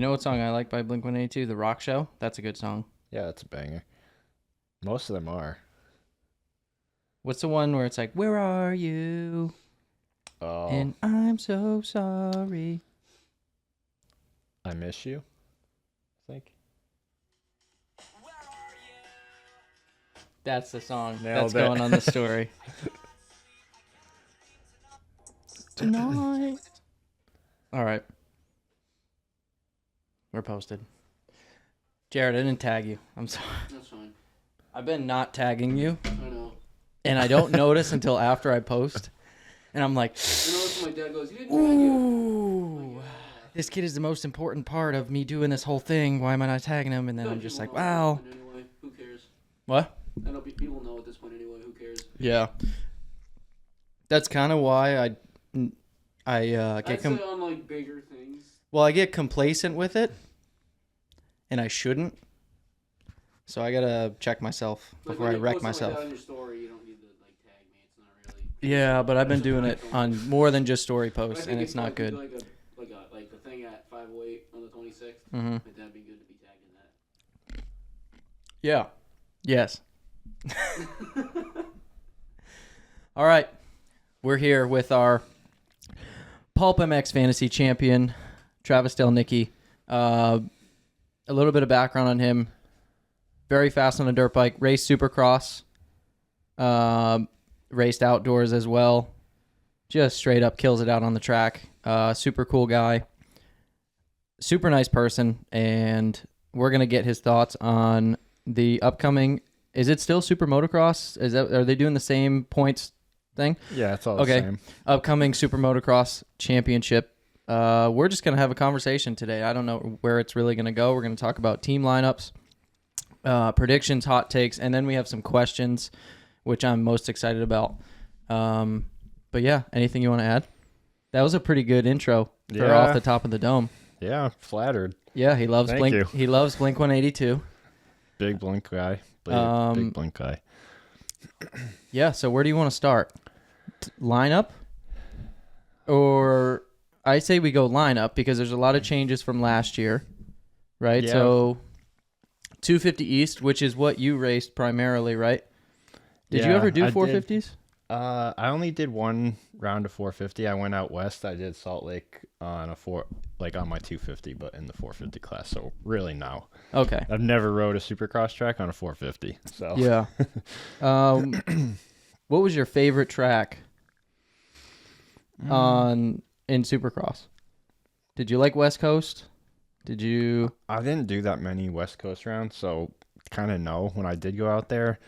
know what song I like by Blink-182? The Rock Show. That's a good song. Yeah, that's a banger. Most of them are. What's the one where it's like, where are you? Oh, And I'm so sorry. I Miss You, I think. That's the song Nailed that's it. going on the story. Tonight. All right. We're posted. Jared, I didn't tag you. I'm sorry. That's fine. I've been not tagging you, I know. and I don't notice until after I post. And I'm like, I know that's when my dad goes, you didn't tag you. ooh, this kid is the most important part of me doing this whole thing. Why am I not tagging him? And then I'm just like, wow. Anyway, who cares? What? I know people know at this point anyway. Who cares? Yeah. That's kind of why I I'd get say on like bigger things. well, I get complacent with it, and I shouldn't. So I gotta check myself Like, before when I you wreck post something myself. like that on your story, you don't need to like tag me. It's not really. Yeah, but I've been doing it Personal on more than just story But I posts, think and if it's not like, we good. do like the thing at 508 on the 26th. Mm-hmm. Like, that'd be good to be tagged in that. Yeah. Yes. All right. We're here with our Pulp MX Fantasy champion, Travis Delnicki. A little bit of background on him. Very fast on a dirt bike. Raced Supercross. Raced outdoors as well. Just straight up kills it out on the track. Super cool guy. Super nice person. And we're going to get his thoughts on the upcoming... Is it still Super Motocross? Are they doing the same points thing? Yeah, it's all Okay. the same. Upcoming Super Motocross Championship. We're just going to have a conversation today. I don't know where it's really going to go. We're going to talk about team lineups, predictions, hot takes, and then we have some questions, which I'm most excited about. But yeah, anything you want to add? That was a pretty good intro for Yeah. Off the Top of the Dome. Yeah, flattered. Yeah, he loves Thank Blink. you. He loves Blink 182. Big Blink guy. Big Blink guy. Yeah, so where do you want to start? Lineup? Or I say we go lineup because there's a lot of changes from last year, right? Yeah. So 250 East, which is what you raced primarily, right? Did you Yeah, ever do I did. 450s? I only did one round of 450. I went out west. I did Salt Lake on on my 250, but in the 450 class. So really no. Okay. I've never rode a Supercross track on a 450. So Yeah. What was your favorite track in Supercross? Did you like West Coast? Did you? I didn't do that many West Coast rounds, so kind of know when I did go out there,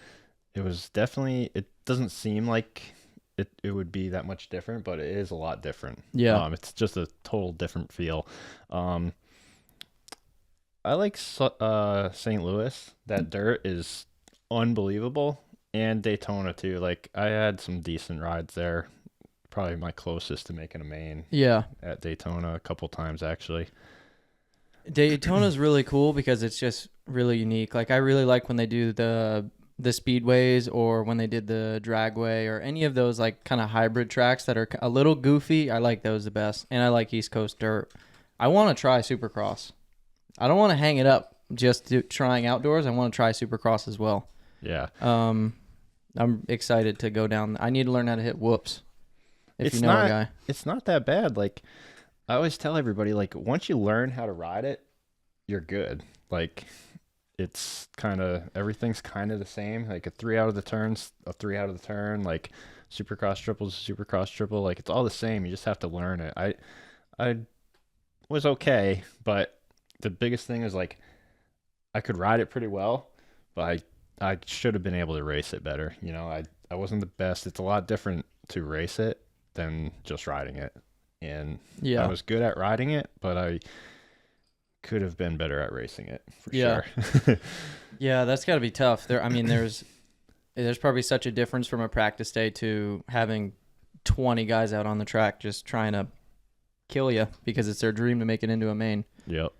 it was definitely. It doesn't seem like it would be that much different, but it is a lot different. Yeah. It's just a total different feel. I like St. Louis. That dirt is unbelievable, and Daytona too. Like I had some decent rides there. Probably my closest to making a main Yeah. at Daytona a couple times actually. Daytona's really cool because it's just really unique. Like I really like when they do the speedways or when they did the dragway or any of those like kind of hybrid tracks that are a little goofy. I like those the best, and I like East Coast dirt. I want to try Supercross. I don't want to hang it up just trying outdoors. I want to try Supercross as well. Yeah. I'm excited to go down. I need to learn how to hit whoops. If It's you know not- a guy. It's not that bad. Like I always tell everybody, like once you learn how to ride it, you're good. Like it's kind of everything's kind of the same. Like a 3 out of the turns, a 3 out of the turn. Like Supercross triples, Supercross triple. Like it's all the same. You just have to learn it. I was okay, but the biggest thing is like I could ride it pretty well, but I should have been able to race it better. You know, I wasn't the best. It's a lot different to race it than just riding it. And Yeah. I was good at riding it, but I could have been better at racing it for Yeah. sure. Yeah, that's got to be tough. There's probably such a difference from a practice day to having 20 guys out on the track just trying to kill you because it's their dream to make it into a main. Yep.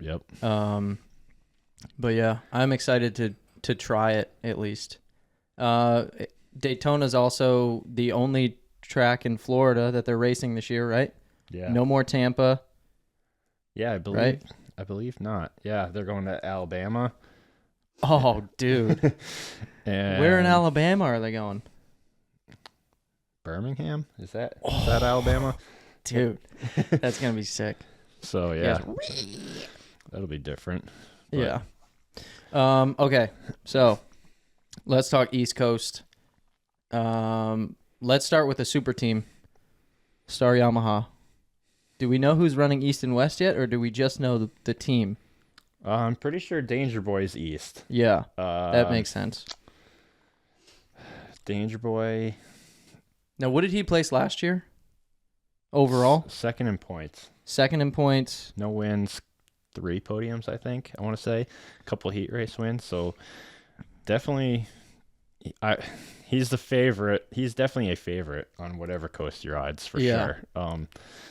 But yeah, I'm excited to try it at least. Daytona's also the only track in Florida that they're racing this year, right? Yeah. No more Tampa. Yeah, I believe. Right? I believe not. Yeah, they're going to Alabama. Oh, dude. And Where in Alabama are they going? Birmingham? Is that Alabama? Dude, that's going to be sick. So, yeah. That'll be different. But Yeah. Okay, so let's talk East Coast. Let's start with the super team, Star Yamaha. Do we know who's running East and West yet, or do we just know the team? I'm pretty sure Danger Boy's East. Yeah, that makes sense. Danger Boy. Now, what did he place last year? Overall? Second in points. Second in points. No wins, 3 podiums, I think, I want to say. A couple heat race wins. So definitely, he's the favorite. He's definitely a favorite on whatever coast he rides, for sure.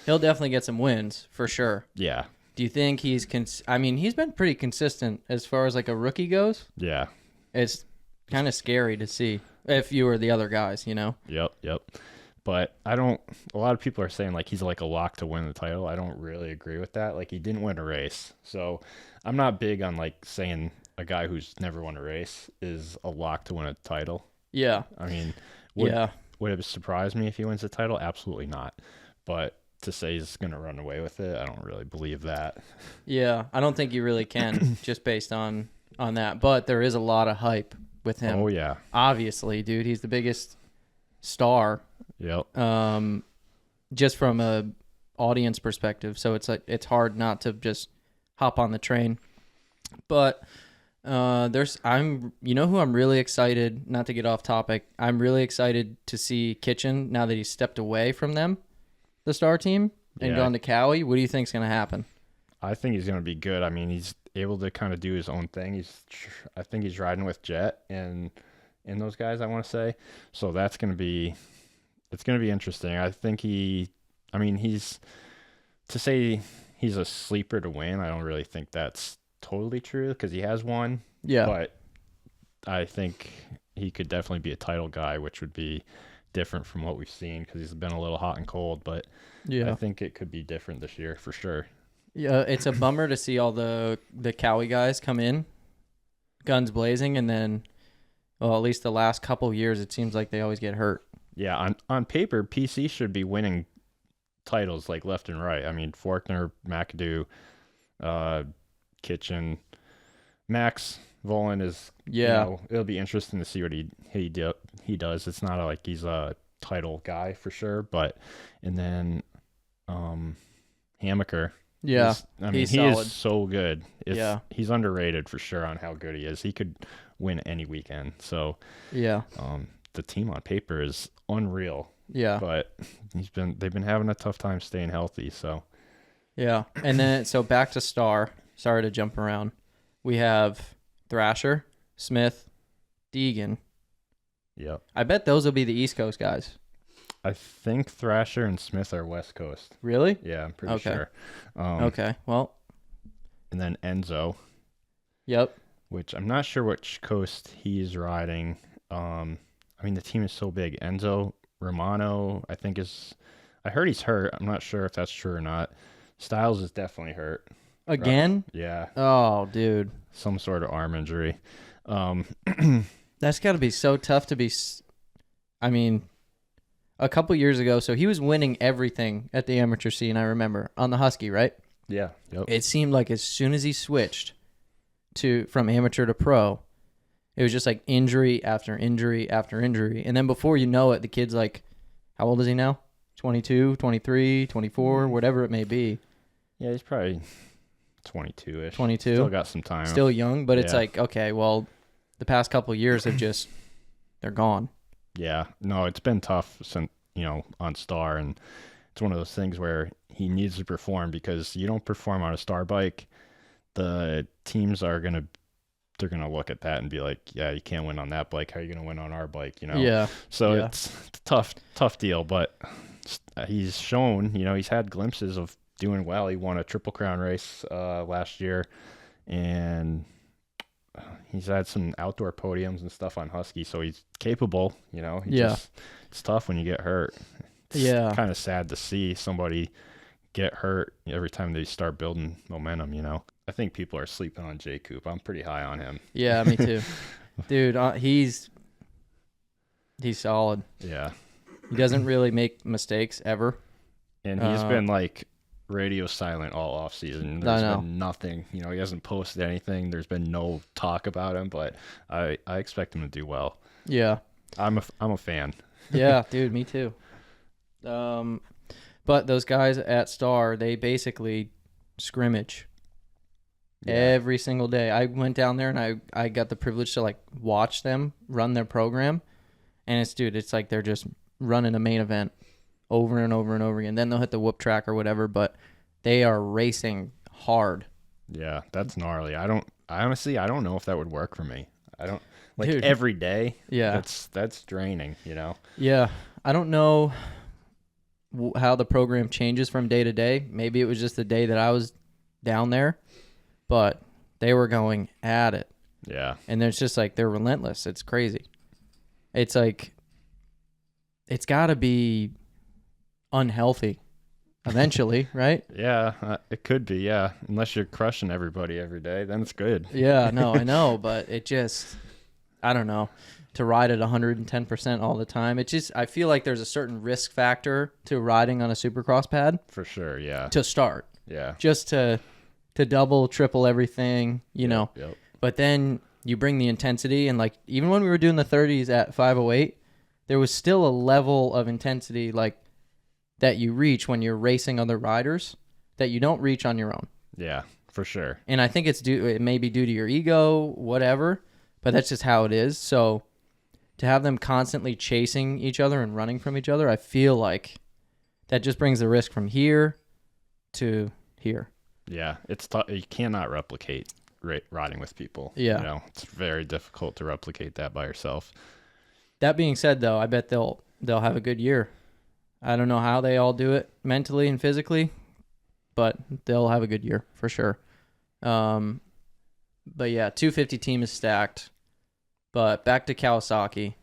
He'll definitely get some wins, for sure. Yeah. Do you think he's he's been pretty consistent as far as like a rookie goes. Yeah. It's kind of scary to see if you were the other guys, you know? Yep. But a lot of people are saying like he's like a lock to win the title. I don't really agree with that. Like he didn't win a race. So I'm not big on like saying a guy who's never won a race is a lock to win a title. Yeah. I mean, would it surprise me if he wins the title? Absolutely not. But to say he's going to run away with it, I don't really believe that. Yeah, I don't think you really can just based on that. But there is a lot of hype with him. Oh, yeah. Obviously, dude, he's the biggest star. Yep. Just from a audience perspective, so it's like it's hard not to just hop on the train. But you know who I'm really excited, not to get off topic, I'm really excited to see Kitchen now that he's stepped away from them, the star team, and gone to Cowie. What do you think's going to happen? I think he's going to be good. I mean, he's able to kind of do his own thing. I think he's riding with Jet and those guys, I want to say. So it's going to be interesting. I think to say he's a sleeper to win, I don't really think that's totally true because he has won. Yeah. But I think he could definitely be a title guy, which would be different from what we've seen because he's been a little hot and cold. But I think it could be different this year for sure. Yeah, it's a bummer to see all the Cowie guys come in, guns blazing, and then, well, at least the last couple years, it seems like they always get hurt. Yeah, on paper, PC should be winning titles like left and right. I mean, Forkner, McAdoo, Kitchen, Max Volan is. It'll be interesting to see what he does. It's not like he's a title guy for sure, and then Hammaker. Yeah, he solid. Is so good. He's underrated for sure on how good he is. He could win any weekend. So the team on paper is unreal. Yeah, but they've been having a tough time staying healthy. So and then so back to Star. Sorry to jump around. We have Thrasher, Smith, Deegan. Yep. I bet those will be the East Coast guys. I think Thrasher and Smith are West Coast. Really? Yeah, I'm pretty sure. Okay, well. And then Enzo. Yep. Which I'm not sure which coast he's riding. I mean, the team is so big. Enzo Romano, I think I heard he's hurt. I'm not sure if that's true or not. Styles is definitely hurt. Again? Yeah. Oh, dude. Some sort of arm injury. That's got to be so tough to be. I mean, a couple years ago, so he was winning everything at the amateur scene, I remember, on the Husky, right? Yeah. Yep. It seemed like as soon as he switched from amateur to pro, it was just like injury after injury after injury. And then before you know it, the kid's like, how old is he now? 22, 23, 24, whatever it may be. Yeah, he's probably 22-ish. 22. Still got some time. Still young, but it's like, okay, well, the past couple of years have just, they're gone. Yeah. No, it's been tough since, on Star. And it's one of those things where he needs to perform because you don't perform on a Star bike, the teams are going to look at that and be like, yeah, you can't win on that bike. How are you going to win on our bike? Yeah. So it's a tough deal, but he's shown, he's had glimpses of doing well. He won a Triple Crown race last year, and he's had some outdoor podiums and stuff on Husky, so he's capable, it's tough when you get hurt. It's kind of sad to see somebody get hurt every time they start building momentum, I think people are sleeping on J Coop. I'm pretty high on him. Yeah, me too. Dude, he's solid. Yeah. He doesn't really make mistakes ever. And he's been like radio silent all off season. There's been nothing. He hasn't posted anything. There's been no talk about him, but I expect him to do well. Yeah. I'm a fan. Yeah, dude, me too. But those guys at Star, they basically scrimmage every single day. I went down there and I got the privilege to like watch them run their program, and it's like they're just running a main event over and over and over again. Then they'll hit the whoop track or whatever, but they are racing hard. Yeah, that's gnarly. I honestly don't know if that would work for me. I don't like Dude. every day. Yeah. That's draining, Yeah. I don't know how the program changes from day to day. Maybe it was just the day that I was down there, but they were going at it. Yeah. And it's just like they're relentless. It's crazy. It's like it's got to be unhealthy eventually, right? Yeah, it could be, yeah. Unless you're crushing everybody every day, then it's good. Yeah, no, I know, but it just, I don't know, to ride at 110% all the time. It just, I feel like there's a certain risk factor to riding on a Supercross pad. For sure, yeah. To start. Yeah. Just to double, triple everything, know. Yep. But then you bring the intensity, and like, even when we were doing the 30s at 508, there was still a level of intensity, like, that you reach when you're racing other riders that you don't reach on your own. Yeah, for sure. And I think it may be due to your ego, whatever, but that's just how it is. So to have them constantly chasing each other and running from each other, I feel like that just brings the risk from here to here. Yeah, you cannot replicate riding with people. Yeah. It's very difficult to replicate that by yourself. That being said, though, I bet they'll have a good year. I don't know how they all do it mentally and physically, but they'll have a good year for sure. But yeah, 250 team is stacked. But back to Kawasaki.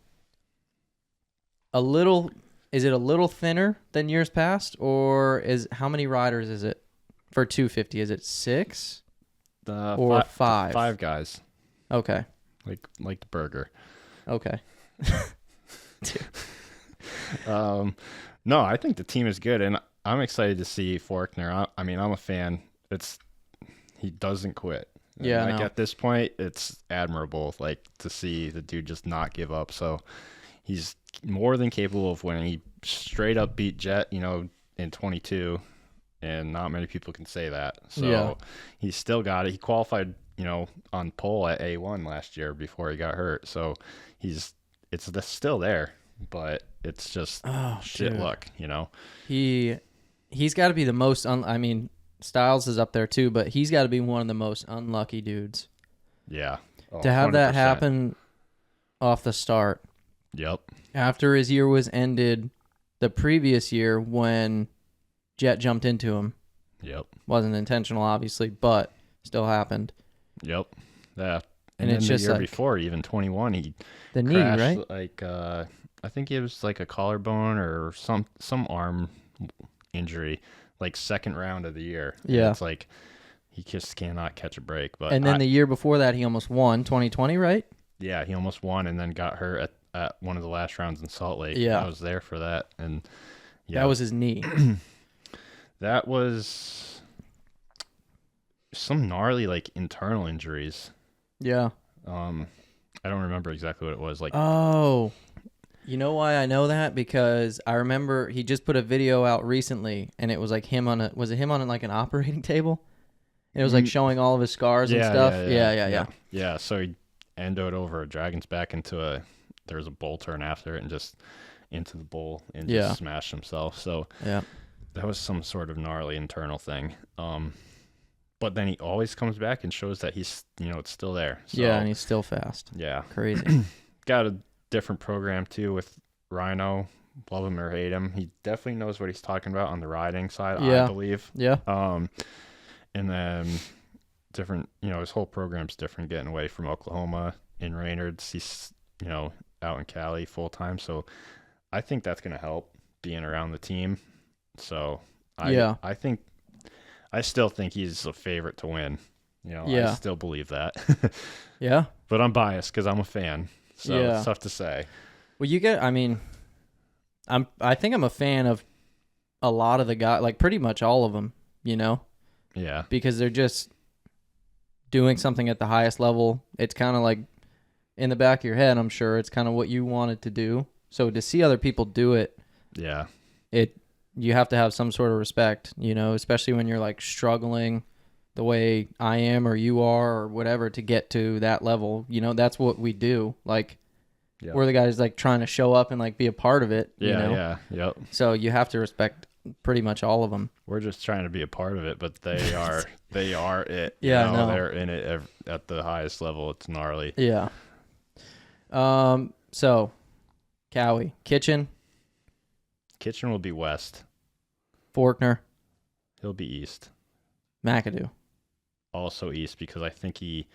Is it a little thinner than years past, or how many riders is it for 250? Is it 6 or 5? 5 guys. Okay. Like the burger. Okay. No, I think the team is good, and I'm excited to see Forkner. I'm a fan. He doesn't quit. Yeah. And at this point, it's admirable, to see the dude just not give up. So he's more than capable of winning. He straight up beat Jet, in 22, and not many people can say that. So he's still got it. He qualified, on pole at A1 last year before he got hurt. So it's still there. But it's just shit luck, He's got to be the most. Styles is up there too, but he's got to be one of the most unlucky dudes. Yeah. To have 100%. That happen off the start. Yep. After his year was ended, the previous year when Jet jumped into him. Yep. Wasn't intentional, obviously, but still happened. Yep. Yeah. And it's then just the year before, even 21, he the crashed, knee, right? I think it was like a collarbone or some arm injury, second round of the year. Yeah. And it's he just cannot catch a break. But and then the year before that, he almost won 2020, right? Yeah, he almost won and then got hurt at one of the last rounds in Salt Lake. Yeah. I was there for that. And yeah. That was his knee. That was some gnarly, internal injuries. Yeah. I don't remember exactly what it was. Oh. You know why I know that? Because I remember he just put a video out recently, and it was him on an operating table? And it was showing all of his scars and stuff. Yeah. Yeah, so he endoed over a dragon's back there was a bowl turn after it and just into the bowl and just smashed himself. So yeah, that was some sort of gnarly internal thing. But then he always comes back and shows that he's, it's still there. So, yeah, and he's still fast. Yeah. Crazy. Got a different program too with Rhino. Love him or hate him. He definitely knows what he's talking about on the riding side, I believe. Yeah. And then different, his whole program's different, getting away from Oklahoma in Reynolds. He's, out in Cali full time. So I think that's going to help being around the team. So I still think he's a favorite to win. You know, Yeah. I still believe that. Yeah. But I'm biased because I'm a fan. So Yeah. it's tough to say. Well, I mean, I think I'm a fan of a lot of the guys, like pretty much all of them, you know, Yeah. because they're just doing something at the highest level. It's kind of like in the back of your head, I'm sure it's kind of what you wanted to do. So to see other people do it, Yeah. you have to have some sort of respect, you know, especially when you're like struggling the way I am or you are or whatever to get to that level. You know, that's what we do. Like, Yep. we're the guys like trying to show up and like be a part of it. Yeah. You know? Yeah. Yep. So you have to respect pretty much all of them. We're just trying to be a part of it, but they are it. Yeah, you I know. They're in it at the highest level. It's gnarly. Yeah. So, Cowie, Kitchen, Kitchen will be west. Forkner, He'll be east. McAdoo. Also east because I think he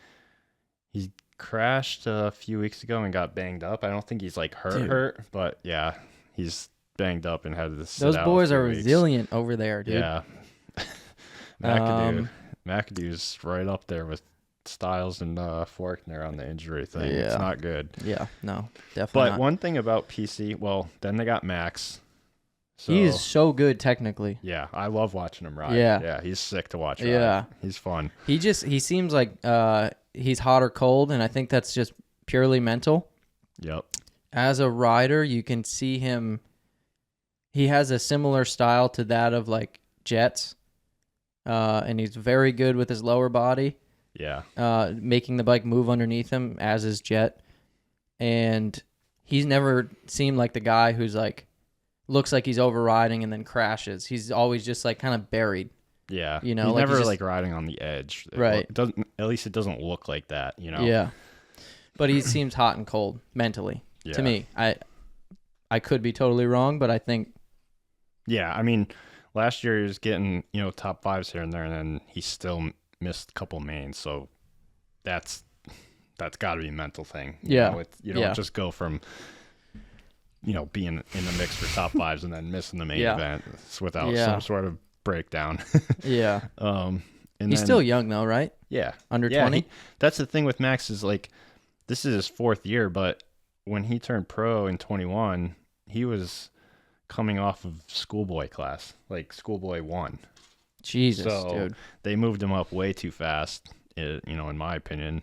crashed a few weeks ago and got banged up. I don't think he's like hurt, but yeah, he's banged up and had to sit Those out boys a few are weeks. resilient over there, dude. Yeah. McAdoo's right up there with Styles and Forkner on the injury thing. Yeah. It's not good. Yeah, no, definitely But not. one thing about PC, well, then they got Max. So, He is so good technically. yeah, I love watching him ride. Yeah. Yeah, he's sick to watch ride. Yeah. He's fun. He seems like he's hot or cold, and I think that's just purely mental. Yep. As a rider, you can see him. He has a similar style to that of like Jets, and he's very good with his lower body, Yeah. making the bike move underneath him, as is Jet. And he's never seemed like the guy who's like looks like he's overriding and then crashes. He's always just like kind of buried. Yeah. You know, he's like never he's just- like riding on the edge. Right. It doesn't, at least it doesn't look like that, you know? Yeah. But he seems hot and cold mentally Yeah. to me. I could be totally wrong, but I think Yeah. I mean, last year he was getting, top fives here and there, and then he still missed a couple mains. So that's got to be a mental thing. Yeah. You don't Yeah. just go from, being in the mix for top fives and then missing the main Yeah. event without Yeah. some sort of breakdown. yeah. And He's then- still young though, right? yeah. Under Yeah, 20? that's the thing with Max is like, this is his 4th year, but when he turned pro in 21, he was coming off of schoolboy class, like schoolboy 1. Jesus, So dude. they moved him up way too fast, in my opinion.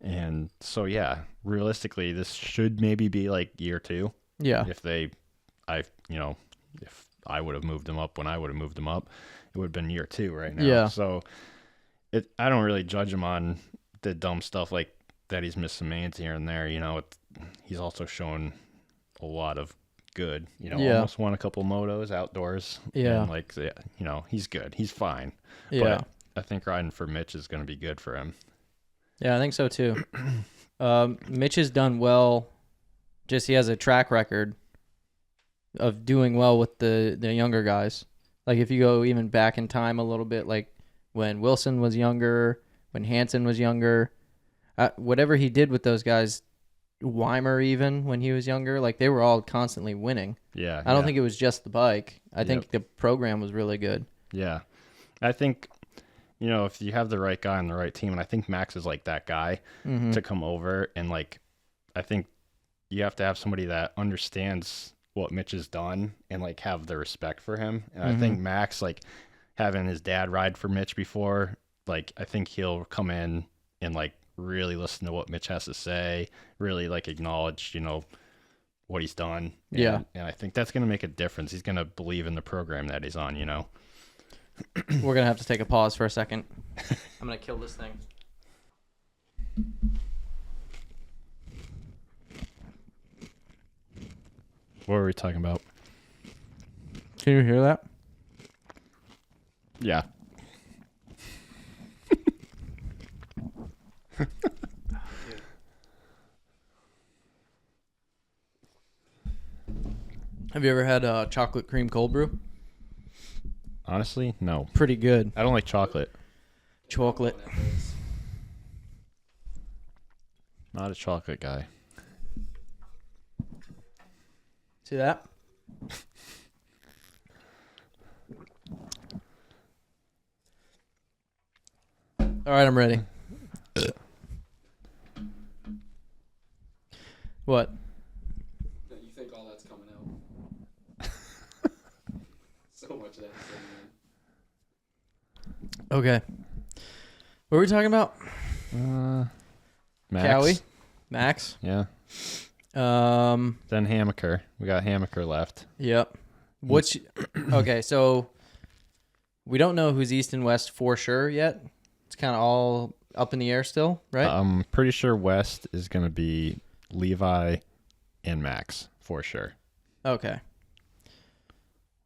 And so, yeah, realistically, this should maybe be like year 2. Yeah. If I would have moved him up when I would have moved him up, it would have been year 2 right now. Yeah. So I don't really judge him on the dumb stuff like that. He's missed some mains here and there. He's also shown a lot of good. Yeah. Almost won a couple motos outdoors. Yeah. And he's good. He's fine. Yeah. But I think riding for Mitch is going to be good for him. Yeah, I think so too. Mitch has done well. Just he has a track record of doing well with the younger guys. Like if you go even back in time a little bit, like when Wilson was younger, when Hansen was younger, whatever he did with those guys, Weimer even when he was younger, like they were all constantly winning. Yeah. I don't think it was just the bike. I Yep. think the program was really good. Yeah. I think, if you have the right guy on the right team, and I think Max is like that guy Mm-hmm. to come over, and like, I think you have to have somebody that understands what Mitch has done and like have the respect for him. And I think Max, like having his dad ride for Mitch before, like, I think he'll come in and like really listen to what Mitch has to say, really like acknowledge, what he's done. Yeah. And I think that's going to make a difference. He's going to believe in the program that he's on, We're going to have to take a pause for a second. I'm going to kill this thing. What were we talking about? Can you hear that? Yeah. Have you ever had chocolate cream cold brew? Honestly, no. Pretty good. I don't like chocolate. Chocolate. Not a chocolate guy. See that? All right, I'm ready. What? You think all that's coming out? So much of that's coming in. Okay. What were we talking about? Max. Cowie? Max? Yeah. Um. Then Hammaker. We got Hammaker left. Yep. What's okay? So we don't know who's East and West for sure yet. It's kind of all up in the air still, right? I'm pretty sure West is going to be Levi and Max for sure. Okay.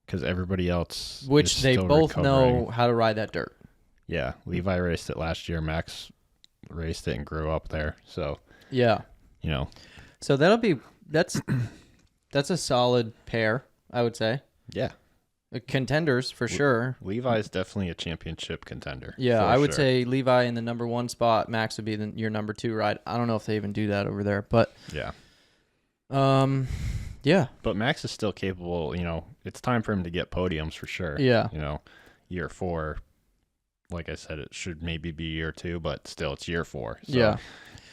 Because everybody else, Which is they still both recovering. know how to ride that dirt. Yeah, Levi raced it last year. Max raced it and grew up there. So Yeah. you know, So that's a solid pair, I would say. yeah, Contenders for sure. Levi's definitely a championship contender. Yeah, for I would sure. say Levi in the number 1 spot. Max would be your number 2 ride. I don't know if they even do that over there, but Yeah, yeah, but Max is still capable. You know, it's time for him to get podiums for sure. yeah, You know, year 4, like I said, it should maybe be year 2, but still, it's year 4. So yeah.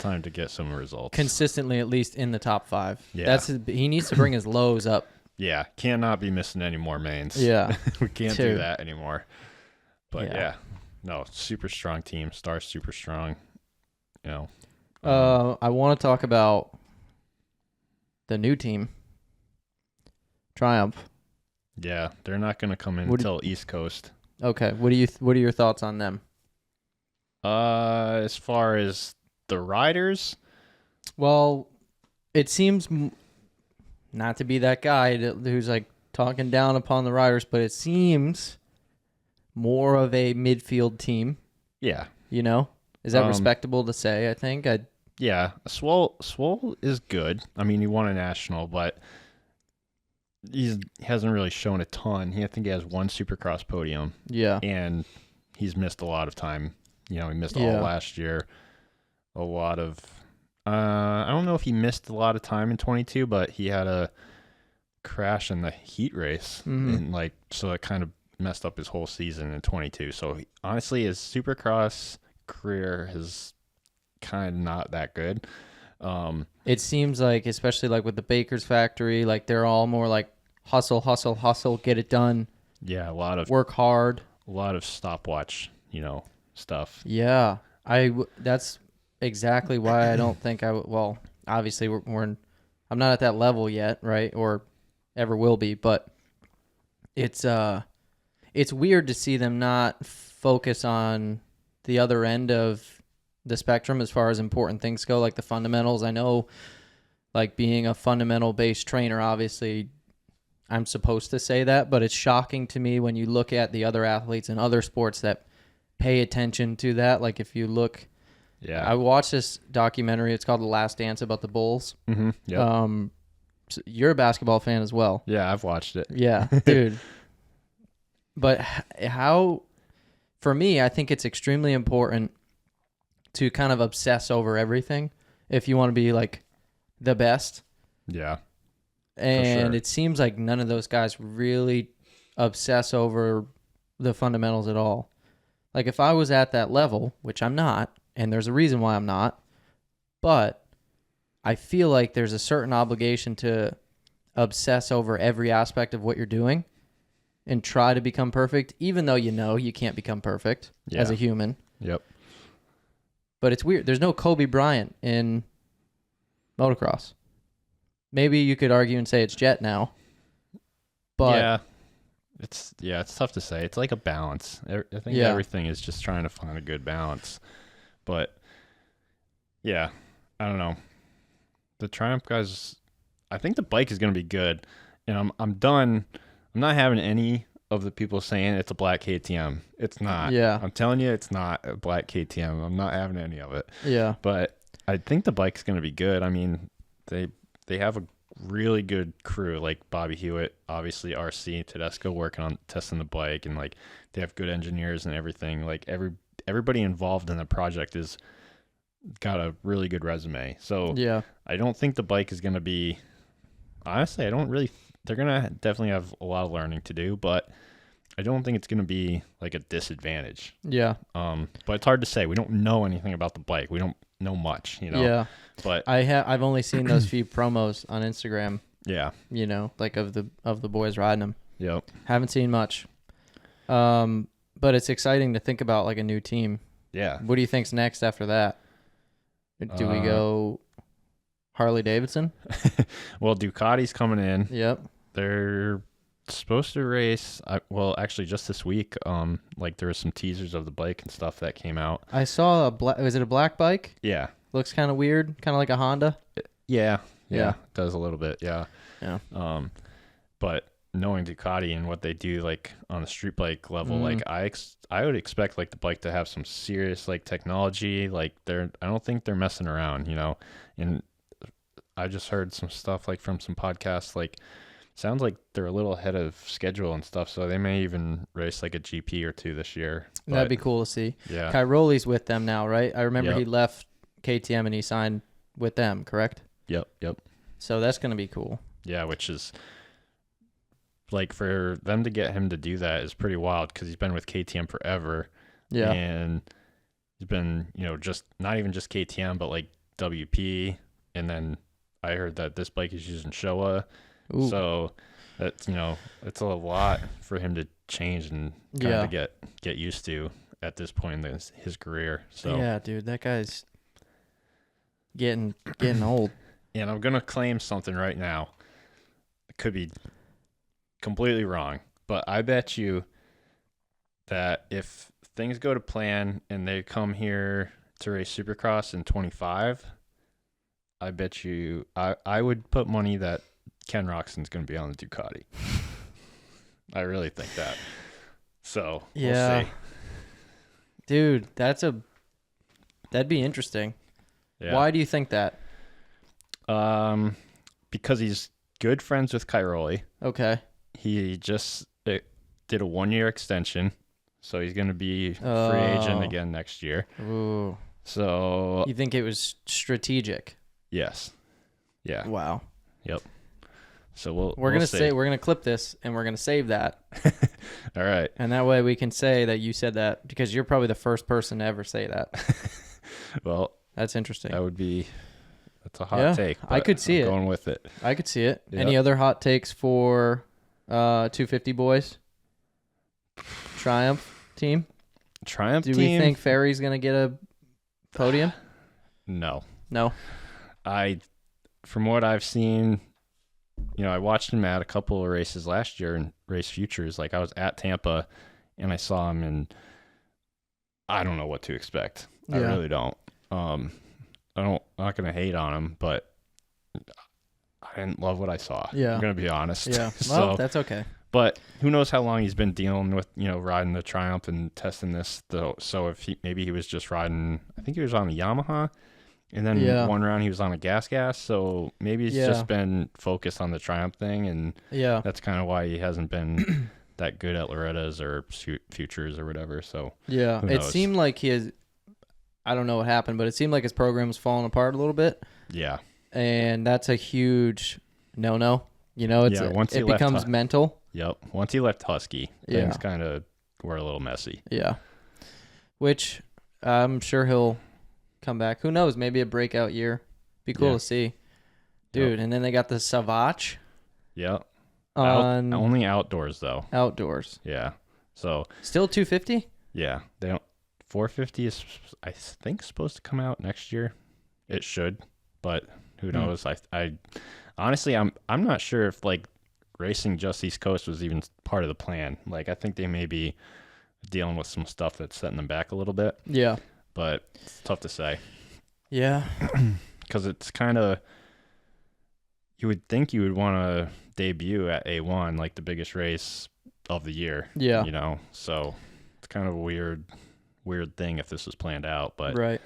time to get some results. Consistently, at least in the top 5. Yeah. He needs to bring his lows up. Yeah, cannot be missing any more mains. Yeah, We can't do Dude. that anymore. But Yeah. yeah, no, super strong team. Star's super strong. You know, I want to talk about the new team, Triumph. yeah, they're not going to come in What do- until East Coast. Okay, what are your thoughts on them? As far as the riders, Well, it seems not to be that guy who's like talking down upon the riders, but it seems more of a midfield team. yeah, You know, is that respectable to say? I think yeah, Swole is good. I mean, he won a national, but he hasn't really shown a ton. I think he has 1 Supercross podium, yeah, and he's missed a lot of time. You know, he missed all Yeah. last year. A lot of, I don't know if he missed a lot of time in 22, but he had a crash in the heat race, Mhm. and so it kind of messed up his whole season in 22. So honestly, his Supercross career is kind of not that good. it seems like, especially like with the Baker's factory, like they're all more like hustle, hustle, hustle, get it done, Yeah, a lot of work hard. stopwatch, stuff. Yeah, that's exactly why I don't think well, obviously I'm not at that level yet, right? Or ever will be, but it's weird to see them not focus on the other end of the spectrum as far as important things go, like the fundamentals. I know, like being a fundamental based trainer, obviously I'm supposed to say that, but it's shocking to me when you look at the other athletes in other sports that pay attention to that. Like if you look, Yeah. I watched this documentary. It's called The Last Dance about the Bulls. Mm-hmm. Yep. So you're a basketball fan as well. Yeah, I've watched it. Yeah, dude. But how, for me, I think it's extremely important to kind of obsess over everything if you want to be like the best. Yeah. And sure. it seems like none of those guys really obsess over the fundamentals at all. Like if I was at that level, which I'm not, and there's a reason why I'm not, but I feel like there's a certain obligation to obsess over every aspect of what you're doing and try to become perfect, even though you can't become perfect as a human. Yep. But it's weird. There's no Kobe Bryant in motocross. Maybe you could argue and say it's Jet now. But it's tough to say. It's like a balance. I think Yeah. everything is just trying to find a good balance. But yeah, I don't know. The Triumph guys, I think the bike is going to be good. And I'm done. I'm not having any of the people saying it's a black KTM. It's not. Yeah. I'm telling you, it's not a black KTM. I'm not having any of it. yeah. But I think the bike's going to be good. I mean, they have a really good crew, like Bobby Hewitt, obviously RC, Tedesco working on testing the bike, and like they have good engineers and everything. Like everybody involved in the project is got a really good resume. So Yeah. I don't think the bike is going to be, honestly, they're going to definitely have a lot of learning to do, but I don't think it's going to be like a disadvantage. Yeah. But it's hard to say. We don't know anything about the bike. We don't know much, you know. Yeah. But I've only seen those few promos on Instagram, yeah. you know, like of the boys riding them. Yep. Haven't seen much. But it's exciting to think about like a new team. Yeah. What do you think's next after that? Do we go Harley Davidson? Well, Ducati's coming in. Yep. They're supposed to race. Well, actually, just this week. Like there was some teasers of the bike and stuff that came out. I saw a black. Was it a black bike? Yeah. Looks kind of weird, kind of like a Honda. Yeah. Yeah. It does a little bit. Yeah. Yeah. But knowing Ducati and what they do, like on the street bike level, like I would expect like the bike to have some serious like technology. Like I don't think they're messing around, you know. And I just heard some stuff like from some podcasts, like sounds like they're a little ahead of schedule and stuff. So they may even race like a GP or two this year. That'd be cool to see. Yeah. Cairoli's with them now, right? I remember Yep. he left KTM and he signed with them, correct? Yep. So that's going to be cool. Yeah, which is like for them to get him to do that is pretty wild because he's been with KTM forever. Yeah. And he's been, you know, just not even just KTM, but like WP. And then I heard that this bike is using Showa. Ooh. So that's, you know, it's a lot for him to change and kind of get used to at this point in his career. So yeah, dude, that guy's getting old. And I'm going to claim something right now. It could be completely wrong, but I bet you that if things go to plan and they come here to race Supercross in 25, I bet you I would put money that Ken Roxon's going to be on the Ducati. I really think that. So Yeah. we'll see. Dude, that'd be interesting. Yeah. Why do you think that? Because he's good friends with Cairoli. Okay. He just did a 1-year extension, so he's going to be free agent again next year. Ooh. So You think it was strategic? yes, yeah, Wow. yep. So We're gonna see. we're gonna clip this and we're gonna save that, All right. and that way we can say that you said that because you're probably the first person to ever say that. Well, That's interesting. that's a hot Yeah, take. I but could see I'm it. going with it. I could see it. Yep. Any other hot takes for 250 boys? Triumph team? Triumph Do team? we think Ferry's gonna get a podium? No. No. From what I've seen, you know, I watched him at a couple of races last year in race futures. Like I was at Tampa and I saw him and I don't know what to expect. I Yeah. really don't. I'm not going to hate on him, but I didn't love what I saw. Yeah. I'm going to be honest. Yeah. So, Well, that's okay. but who knows how long he's been dealing with, you know, riding the Triumph and testing this though. So if maybe he was just riding, I think he was on the Yamaha. And then Yeah. one round he was on a gas. So maybe he's Yeah. just been focused on the Triumph thing, and Yeah. that's kind of why he hasn't been that good at Loretta's or Futures or whatever. So Yeah. Who It knows? seemed like I don't know what happened, but it seemed like his program was falling apart a little bit. yeah, And that's a huge no. You know, Yeah, once he it left becomes mental. yep. Once he left Husky, Yeah. things kind of were a little messy. Yeah. Which I'm sure he'll come back. Who knows? Maybe a breakout year. Be cool Yeah. to see. Dude, and then they got the Savage Yeah, on only outdoors though. outdoors. Yeah, so Still 250? yeah, they don't. 450 is I think supposed to come out next year. It should, but who knows? I honestly I'm not sure if like racing just East Coast was even part of the plan. Like I think they may be dealing with some stuff that's setting them back a little bit, Yeah. but it's tough to say Yeah. because it's kind of, you would think you would want to debut at A1, like the biggest race of the year. Yeah. You know, so it's kind of a weird thing if this was planned out, but Right.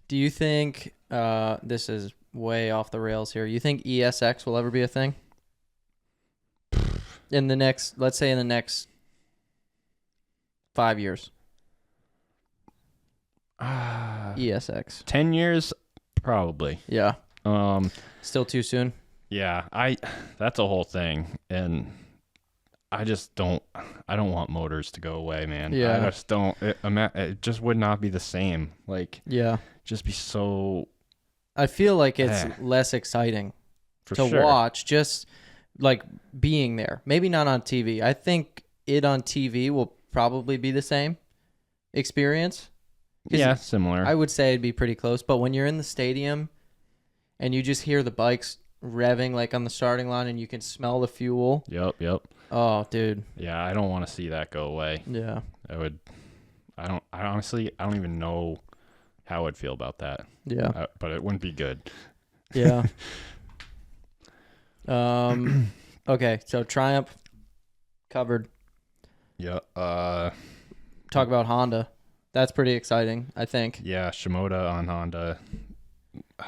Do you think this is way off the rails here? You think ESX will ever be a thing? Let's say in the next 5 years. ESX. 10 years probably. Yeah. Still too soon. Yeah, that's a whole thing, and I just don't. I don't want motors to go away, man. Yeah. I just don't. It just would not be the same. Like, Yeah. just be so I feel like it's less exciting for to sure. watch, just like being there. Maybe not on TV. I think it on TV will probably be the same experience. Yeah, similar. I would say it'd be pretty close. But when you're in the stadium and you just hear the bikes revving like on the starting line and you can smell the fuel. Yep. Oh, dude. Yeah, I don't want to see that go away. Yeah. I honestly, I don't even know how I'd feel about that. Yeah. But it wouldn't be good. Yeah. Okay, so Triumph covered. Yeah. Talk about Honda. That's pretty exciting, I think. Yeah, Shimoda on Honda.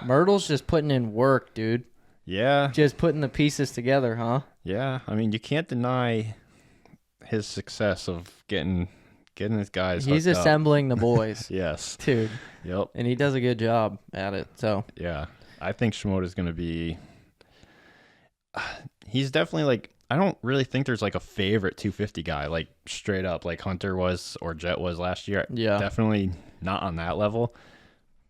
Myrtle's just putting in work, dude. Yeah. Just putting the pieces together, huh? Yeah. I mean, you can't deny his success of getting his guys. He's hooked up. assembling the boys. Yes. Dude. Yep. And he does a good job at it. So Yeah. I think Shimoda's going to be. He's definitely like. I don't really think there's like a favorite 250 guy, like straight up, like Hunter was or Jet was last year. Yeah. Definitely not on that level.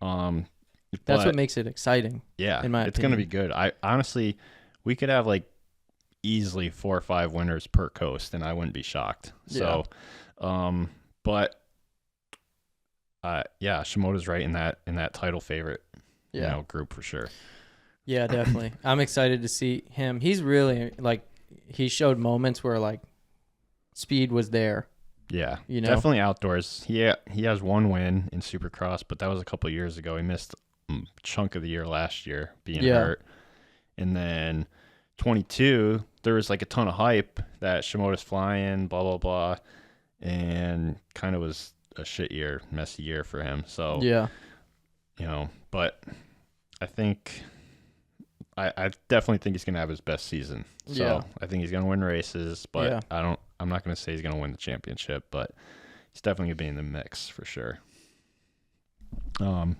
That's what makes it exciting. Yeah, in my it's going to be opinion. good. I honestly, we could have like easily 4 or 5 winners per coast, and I wouldn't be shocked. So, but yeah, Shimoda's right in that title favorite, group for sure. Yeah, definitely. I'm excited to see him. He's really like he showed moments where like speed was there. Yeah, You know? definitely outdoors. He has 1 win in Supercross, but that was a couple of years ago. He missed a chunk of the year last year being hurt, and then 22 there was like a ton of hype that Shimoda's flying, blah blah blah, and kind of was a shit year, messy year for him. So but I think. I definitely think he's going to have his best season. So I think he's going to win races, but I'm not going to say he's going to win the championship, but he's definitely going to be in the mix for sure. What's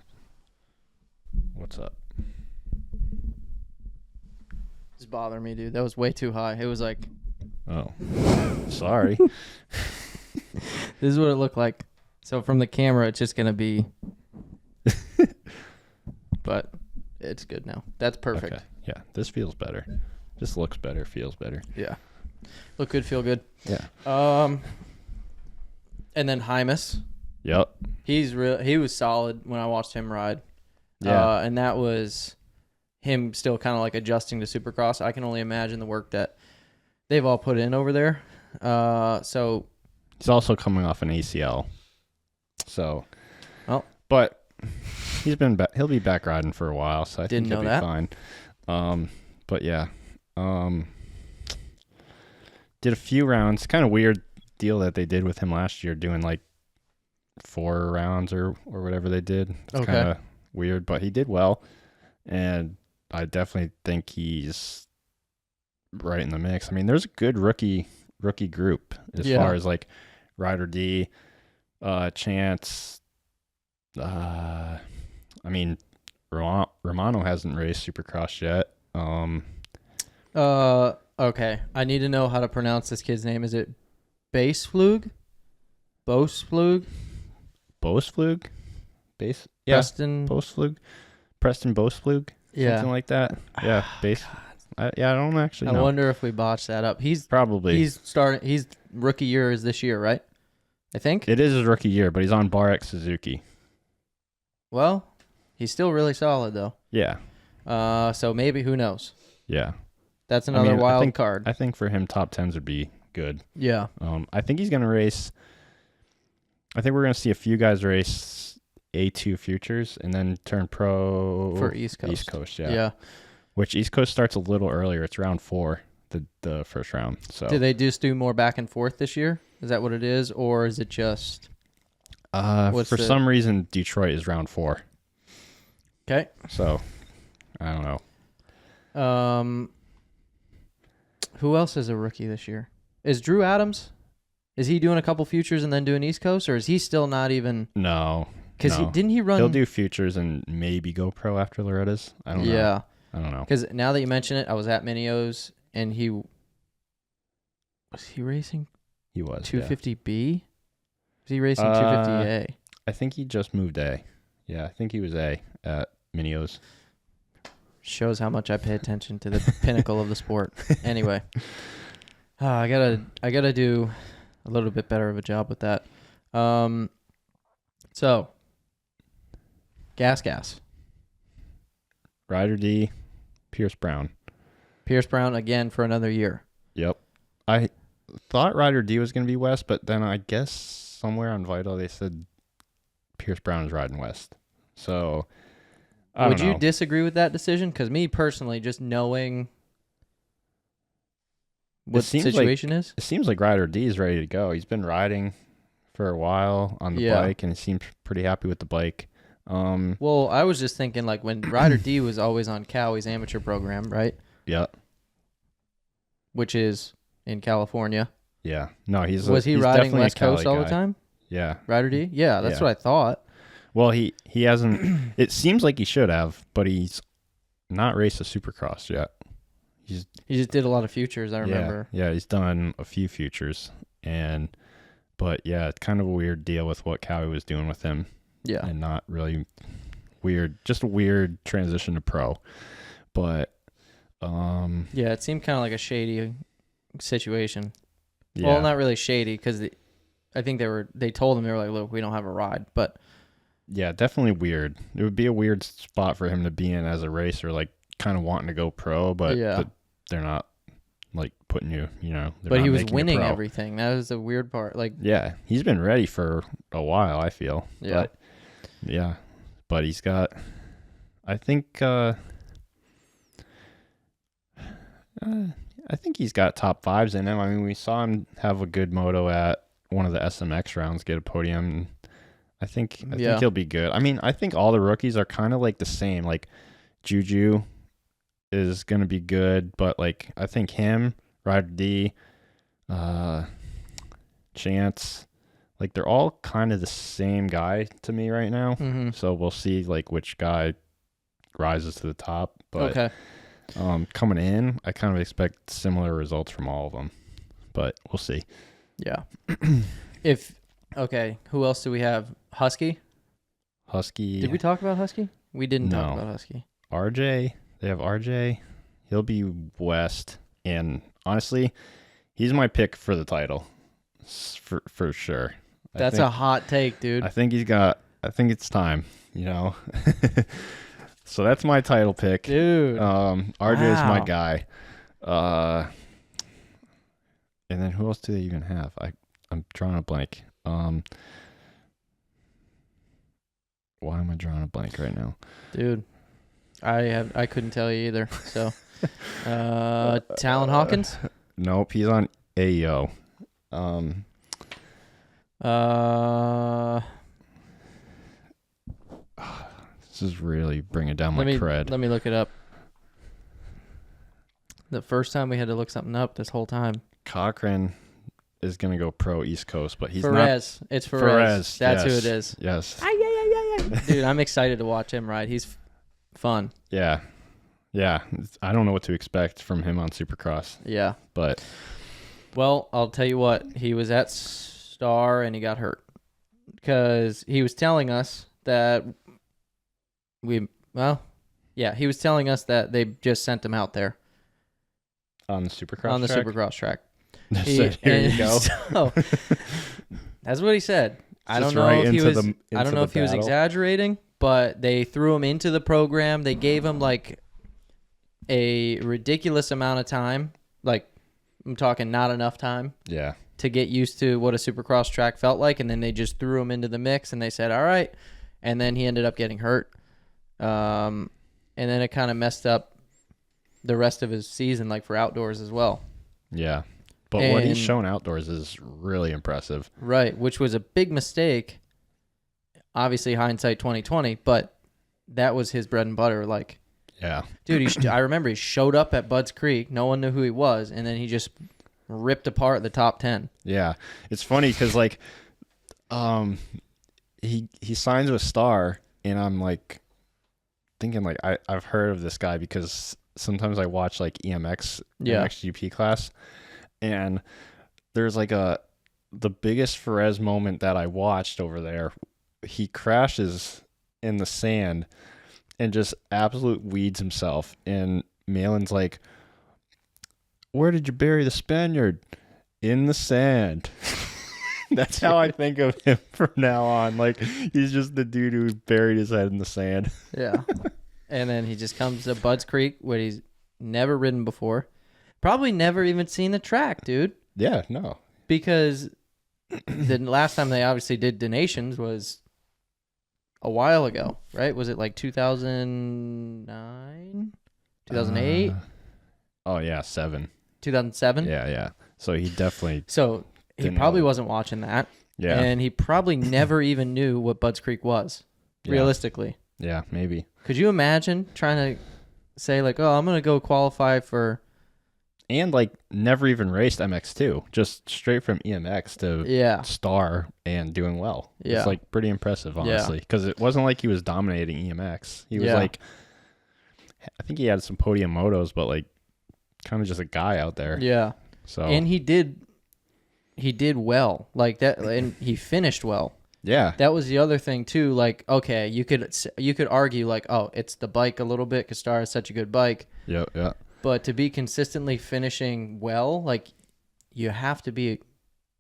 up? It's bothering me, dude. That was way too high. It was like, Oh, sorry. this is what it looked like. So from the camera, it's just going to be, but it's good now. That's perfect. Okay. Yeah, this feels better. This looks better, feels better. Yeah. Look good, feel good. Yeah. And then Hymus. Yep. He was solid when I watched him ride. Yeah. And that was him still kind of like adjusting to Supercross. I can only imagine the work that they've all put in over there. So he's also coming off an ACL. So, but he'll be back riding for a while, so I think he'll be fine. But yeah, did a few rounds. Kind of weird deal that they did with him last year, doing like 4 rounds or whatever they did. It's kind of weird, but he did well, and I definitely think he's right in the mix. I mean, there's a good rookie group as far as like Ryder D, Chance. I mean, Romano hasn't raced Supercross yet. Okay. I need to know how to pronounce this kid's name. Is it Baseflug? Boseflug? Boseflug? Preston? Boseflug? Preston Boseflug? Yeah. Something like that. Yeah, I don't actually know. I wonder if we botched that up. He's rookie year is this year, right? I think. It is his rookie year, but he's on Bar X Suzuki. Well, he's still really solid though. Yeah. So maybe, who knows? Yeah. That's another wild card. card. I think for him, top 10s would be good. Yeah. I think he's going to race. I think we're going to see a few guys race A2 Futures and then turn pro for East Coast. East Coast, yeah. Yeah. Which East Coast starts a little earlier. It's round 4, the first round. So do they just do more back and forth this year? Is that what it is, or is it just? For some reason, Detroit is round 4. Okay. So I don't know. Who else is a rookie this year? Is Drew Adams? Is he doing a couple futures and then doing East Coast, or is he still not even? No. Because didn't he run? He'll do futures and maybe go pro after Loretta's. I don't know. Yeah. I don't know. Because now that you mention it, I was at Minio's and he Was he racing He was 250B? Was he racing 250A? I think he just moved A. Yeah, I think he was A at Minios. Shows how much I pay attention to the pinnacle of the sport. Anyway, I gotta do a little bit better of a job with that. So, gas. Ryder D, Pierce Brown. Pierce Brown again for another year. Yep. I thought Ryder D was going to be West, but then I guess somewhere on Vital they said Pierce Brown is riding West. So, I don't know. Would you disagree with that decision? Because me personally, just knowing what the situation is. It seems like Ryder D is ready to go. He's been riding for a while on the bike, and he seems pretty happy with the bike. Well, I was just thinking, like, when Ryder D was always on Cowie's amateur program, right? Yeah. Which is in California. Yeah. No, he's riding West Coast all the time? Yeah. Ryder D? Yeah, that's what I thought. Well, he hasn't. It seems like he should have, but he's not raced a Supercross yet. He just did a lot of futures, I remember. Yeah, he's done a few futures, but yeah, it's kind of a weird deal with what Cowie was doing with him. Yeah, and not really weird, just a weird transition to pro. But yeah, it seemed kind of like a shady situation. Yeah. Well, not really shady because I think they told him, they were like, look, we don't have a ride, but yeah, definitely weird. It would be a weird spot for him to be in as a racer, like kind of wanting to go pro, but they're not like putting you know. But he was winning everything. That was the weird part. Like, yeah, he's been ready for a while, I feel. Yeah. But he's got, I think he's got top fives in him. I mean, we saw him have a good moto at one of the SMX rounds, get a podium. I think he'll be good. I mean, I think all the rookies are kind of like the same. Like Juju is going to be good, but like I think him, Ryder D, Chance, like they're all kind of the same guy to me right now. Mm-hmm. So we'll see like which guy rises to the top. But okay. Coming in, I kind of expect similar results from all of them, but we'll see. Yeah. Who else do we have? Husky. Did we talk about Husky? We didn't talk about Husky. RJ. They have RJ. He'll be West, and honestly, he's my pick for the title, for sure. That's a hot take, dude. I think it's time. You know. So that's my title pick, dude. RJ is my guy. And then who else do they even have? I'm drawing a blank. Why am I drawing a blank right now? Dude, I couldn't tell you either. So, Talon Hawkins? Nope, he's on AEO. This is really bringing down my cred. Let me look it up. The first time we had to look something up this whole time. Cochran is going to go pro East Coast, but he's Perez. It's Perez. That's who it is. Yes. Dude, I'm excited to watch him ride. He's fun. Yeah. Yeah. I don't know what to expect from him on Supercross. Yeah. But. Well, I'll tell you what. He was at Star and he got hurt. Because he was telling us that he was telling us that they just sent him out there. On the Supercross track? Supercross track. Here you go. So, that's what he said. I don't know if he was exaggerating, but they threw him into the program. They gave him like a ridiculous amount of time. Like, I'm talking not enough time. Yeah. To get used to what a Supercross track felt like, and then they just threw him into the mix, and they said, all right. And then he ended up getting hurt. And then it kind of messed up the rest of his season, like for outdoors as well. Yeah. But what he's shown outdoors is really impressive. Right, which was a big mistake. Obviously, hindsight 2020, but that was his bread and butter. Like, yeah, dude, I remember he showed up at Budds Creek. No one knew who he was, and then he just ripped apart the top 10. Yeah, it's funny because like, he signs with Star, and I'm like thinking like I've heard of this guy because sometimes I watch like MXGP class. And there's like the biggest Ferez moment that I watched over there. He crashes in the sand and just absolute weeds himself. And Malin's like, "Where did you bury the Spaniard?" "In the sand." That's how I think of him from now on. Like, he's just the dude who buried his head in the sand. Yeah. And then he just comes to Budds Creek, where he's never ridden before. Probably never even seen the track, dude. Yeah, no. Because the last time they obviously did donations was a while ago, right? Was it like 2009? 2008? Oh, yeah, 7. 2007? Yeah. So he definitely... So he didn't probably know. wasn't watching that. Yeah. And he probably never even knew what Budds Creek was, Yeah. realistically. Yeah, maybe. Could you imagine trying to say, like, oh, I'm going to go qualify for... And, like, never even raced MX2. Just straight from EMX to Star and doing well. Yeah. It's, like, pretty impressive, honestly. Because it wasn't like he was dominating EMX. He was, like... I think he had some podium motos, but, like, kind of just a guy out there. Yeah. So... And he did well. Like, that, and he finished well. Yeah. That was the other thing, too. Like, okay, you could argue, like, oh, it's the bike a little bit because Star is such a good bike. Yeah. But to be consistently finishing well, like, you have to be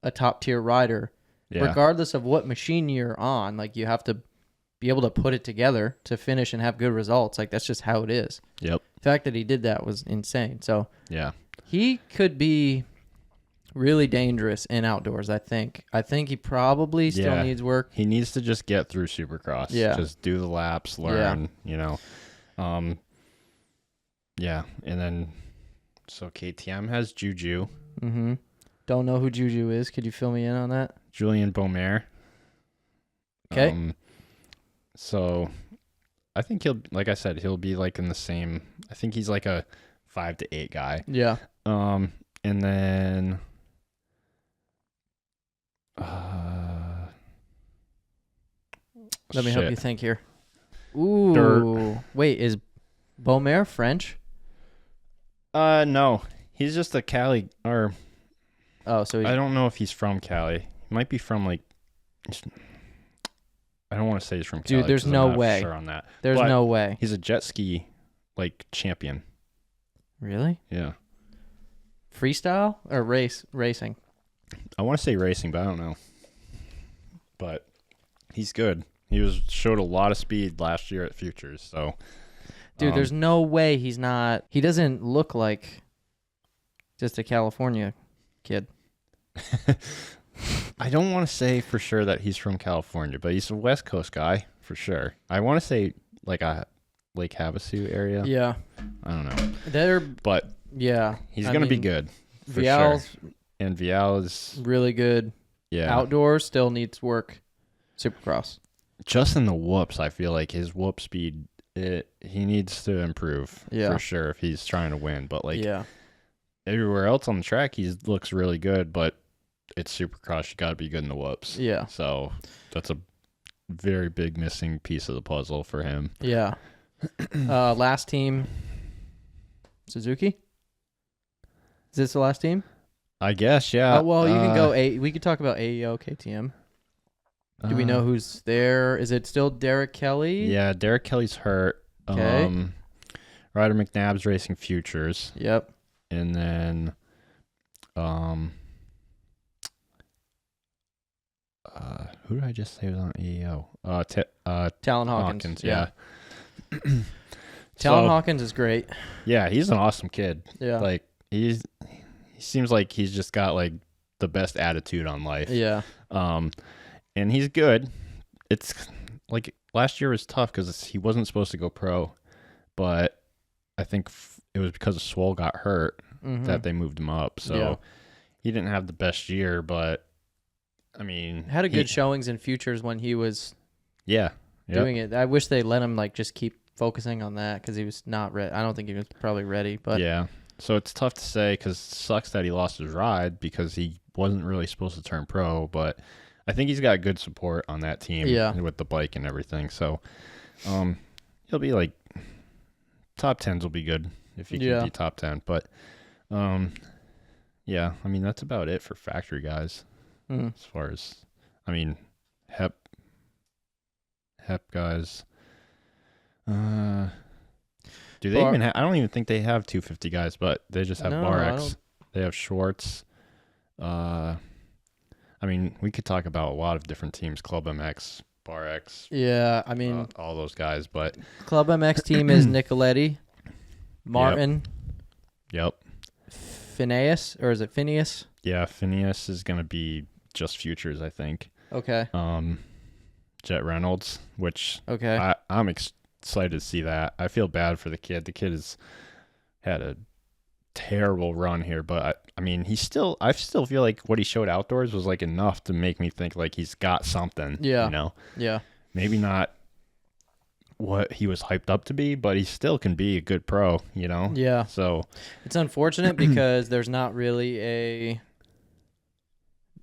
a top-tier rider, regardless of what machine you're on. Like, you have to be able to put it together to finish and have good results. Like, that's just how it is. Yep. The fact that he did that was insane. So, yeah. He could be really dangerous in outdoors, I think. I think he probably still needs work. He needs to just get through Supercross. Yeah. Just do the laps, learn, you know. Yeah, and then, so KTM has Juju. Mm-hmm. Don't know who Juju is. Could you fill me in on that? Julian Beaumer. Okay. So, I think like I said, he'll be like in the same, I think he's like a 5 to 8 guy. Yeah. And then, let me help you think here. Ooh. Dirt. Wait, is Beaumer French? No. He's just a Cali, or Oh, so I don't know if he's from Cali. He might be from like, I don't want to say he's from Cali. Dude, there's 'cause I'm no not way. sure on that. There's But no way. He's a jet ski champion. Really? Yeah. Freestyle or racing? I want to say racing, but I don't know. But he's good. He showed a lot of speed last year at Futures, so Dude, there's no way he's not. He doesn't look like just a California kid. I don't want to say for sure that he's from California, but he's a West Coast guy for sure. I want to say like a Lake Havasu area. Yeah. I don't know. But he's going to be good for Vial's sure. And Vial is really good. Yeah. Outdoors still needs work. Supercross. Just in the whoops, I feel like his whoop speed, he needs to improve for sure if he's trying to win. But like everywhere else on the track, he looks really good. But it's Supercross, you got to be good in the whoops. Yeah. So that's a very big missing piece of the puzzle for him. Yeah. Last team, Suzuki. Is this the last team? I guess, yeah. Well, you can go. We could talk about AEO KTM. Do we know who's there? Is it still Derek Kelly? Yeah, Derek Kelly's hurt. Okay. Ryder McNabb's racing Futures. Yep. And then, who did I just say was on AEO? Talon Hawkins. Yeah. Talon Hawkins is great. Yeah, he's an awesome kid. Yeah. Like he seems like he's just got like the best attitude on life. Yeah. And he's good. It's like last year was tough because he wasn't supposed to go pro, but I think it was because Swole got hurt that they moved him up. So he didn't have the best year, but I mean, had a good showings in Futures when he was doing it. I wish they let him like just keep focusing on that because he was not ready. I don't think he was probably ready, but yeah. So it's tough to say because it sucks that he lost his ride because he wasn't really supposed to turn pro, but I think he's got good support on that team with the bike and everything. So he'll be like top 10s will be good if he can be top 10. But Yeah, I mean that's about it for factory guys. Mm. As far as, I mean, hep guys. Do they Bar- even have? I don't even think they have 250 guys, but they just have No, Bar I X. don't. They have Schwartz. I mean, we could talk about a lot of different teams: Club MX, Bar X, Yeah, I mean, all those guys. But Club MX team is Nicoletti, Martin, yep, Phineas, or is it Phineas? yeah, Phineas is gonna be just futures, I think. Okay. Jet Reynolds, which Okay. I'm excited to see that. I feel bad for the kid. The kid has had a terrible run here, but I mean, I still feel like what he showed outdoors was like enough to make me think like he's got something. Yeah. You know, Yeah. maybe not what he was hyped up to be, but he still can be a good pro. You know. Yeah. So It's unfortunate because there's not really a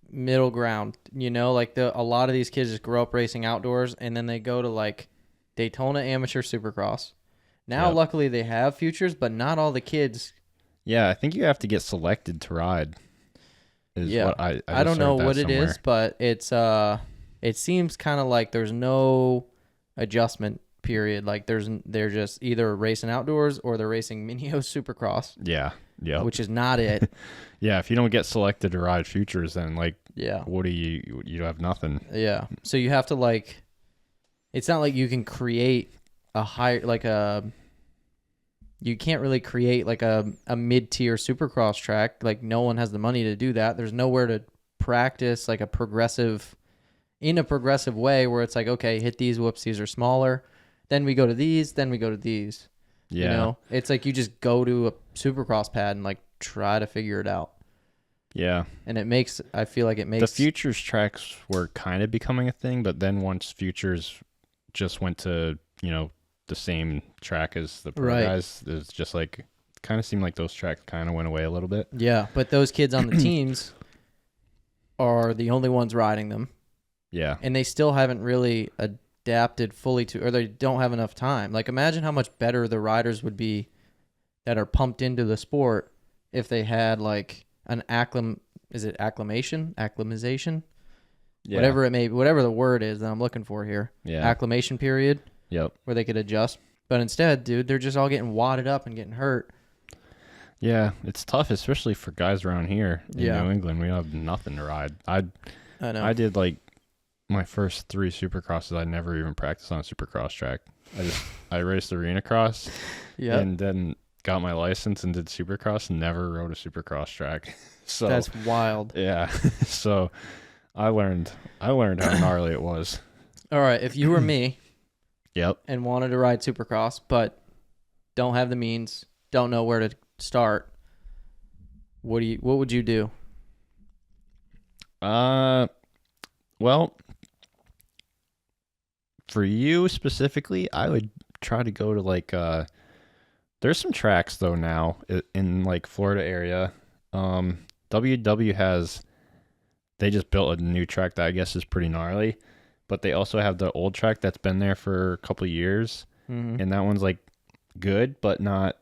middle ground, like a lot of these kids just grow up racing outdoors and then they go to like Daytona Amateur Supercross. Now, Yep. luckily they have futures, but not all the kids. yeah, I think you have to get selected to ride. Is Yeah. what I I don't just know heard that what it is, somewhere. but it seems kind of like there's no adjustment period. Like they're just either racing outdoors or they're racing Minio Supercross, Yeah. Yeah. which is not it. Yeah. If you don't get selected to ride futures, then like, Yeah. what do you have nothing. Yeah. So you have to like, it's not like you can create a higher, like you can't really create like a mid-tier Supercross track. Like no one has the money to do that. There's nowhere to practice like in a progressive way where it's like, okay, hit these, whoops, these are smaller. Then we go to these, then we go to these. Yeah. It's like you just go to a Supercross pad and like try to figure it out. Yeah. And I feel like it makes The futures tracks were kind of becoming a thing, but then once futures just went to, the same track as the pro Right. guys, it's just like, kind of seemed like those tracks kind of went away a little bit. Yeah, but those kids on the teams are the only ones riding them, Yeah. and they still haven't really adapted fully to, or they don't have enough time. Like, imagine how much better the riders would be that are pumped into the sport if they had like an acclimation? Yeah. Whatever it may be, whatever the word is that I'm looking for here. Yeah. Acclimation period Yep. where they could adjust. But instead, dude, they're just all getting wadded up and getting hurt. Yeah. It's tough, especially for guys around here in Yeah. New England. We have nothing to ride. I know. I did like my first 3 supercrosses. I never even practiced on a supercross track. I raced arena cross Yeah. and then got my license and did supercross and never rode a supercross track. So That's wild. yeah. So I learned how gnarly it was. All right, if you were me Yep. and wanted to ride Supercross but don't have the means, don't know where to start, what would you do? Well, for you specifically, I would try to go to like there's some tracks though now in like Florida area. WW they just built a new track that I guess is pretty gnarly, but they also have the old track that's been there for a couple of years, Mm-hmm. and that one's like good but not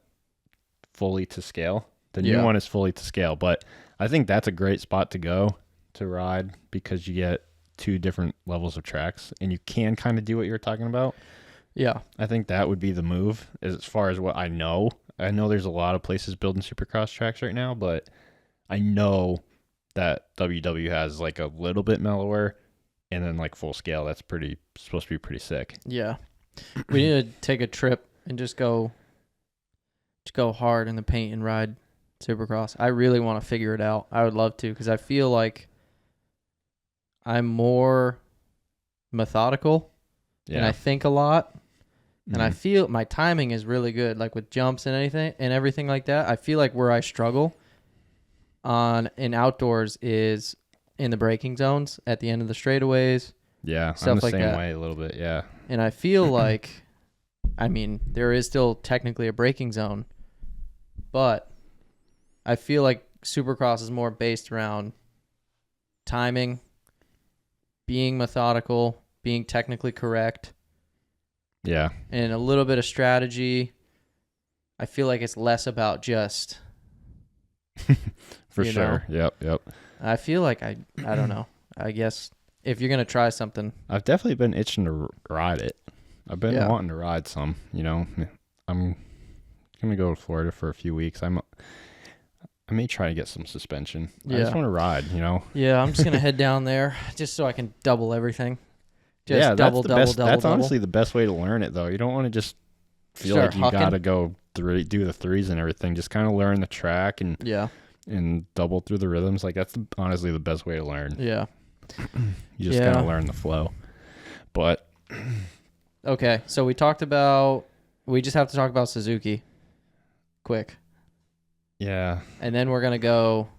fully to scale. The new Yeah. one is fully to scale, but I think that's a great spot to go to ride because you get 2 different levels of tracks and you can kind of do what you're talking about. Yeah. I think that would be the move as far as what I know. I know there's a lot of places building supercross tracks right now, but I know that WW has like a little bit mellower and then like full scale. That's supposed to be pretty sick. Yeah. We need to take a trip and just go hard in the paint and ride Supercross. I really want to figure it out. I would love to because I feel like I'm more methodical and I think a lot. And I feel my timing is really good, like with jumps and everything like that. I feel like where I struggle in outdoors is in the braking zones at the end of the straightaways. Yeah, I'm stuff the like same that. way a little bit. Yeah. And I feel like, I mean, there is still technically a braking zone, but I feel like Supercross is more based around timing, being methodical, being technically correct, Yeah. and a little bit of strategy. I feel like it's less about just For you sure. know? Yep. I feel like I don't know. I guess if you're gonna try something, I've definitely been itching to ride it. I've been Yeah. wanting to ride some. You know, I'm gonna go to Florida for a few weeks. I may try to get some suspension. I just Yeah. want to ride. You know. yeah, I'm just gonna head down there just so I can double everything. Just Yeah, double, that's the double, best. double, That's double. honestly the best way to learn it, though. You don't want to just feel Start like you hucking. gotta go do the threes and everything. Just kind of learn the track and Yeah, double through the rhythms. Like that's honestly the best way to learn. yeah. You just kind of learn the flow. But Okay, so we just have to talk about Suzuki quick. yeah, And then we're going to go.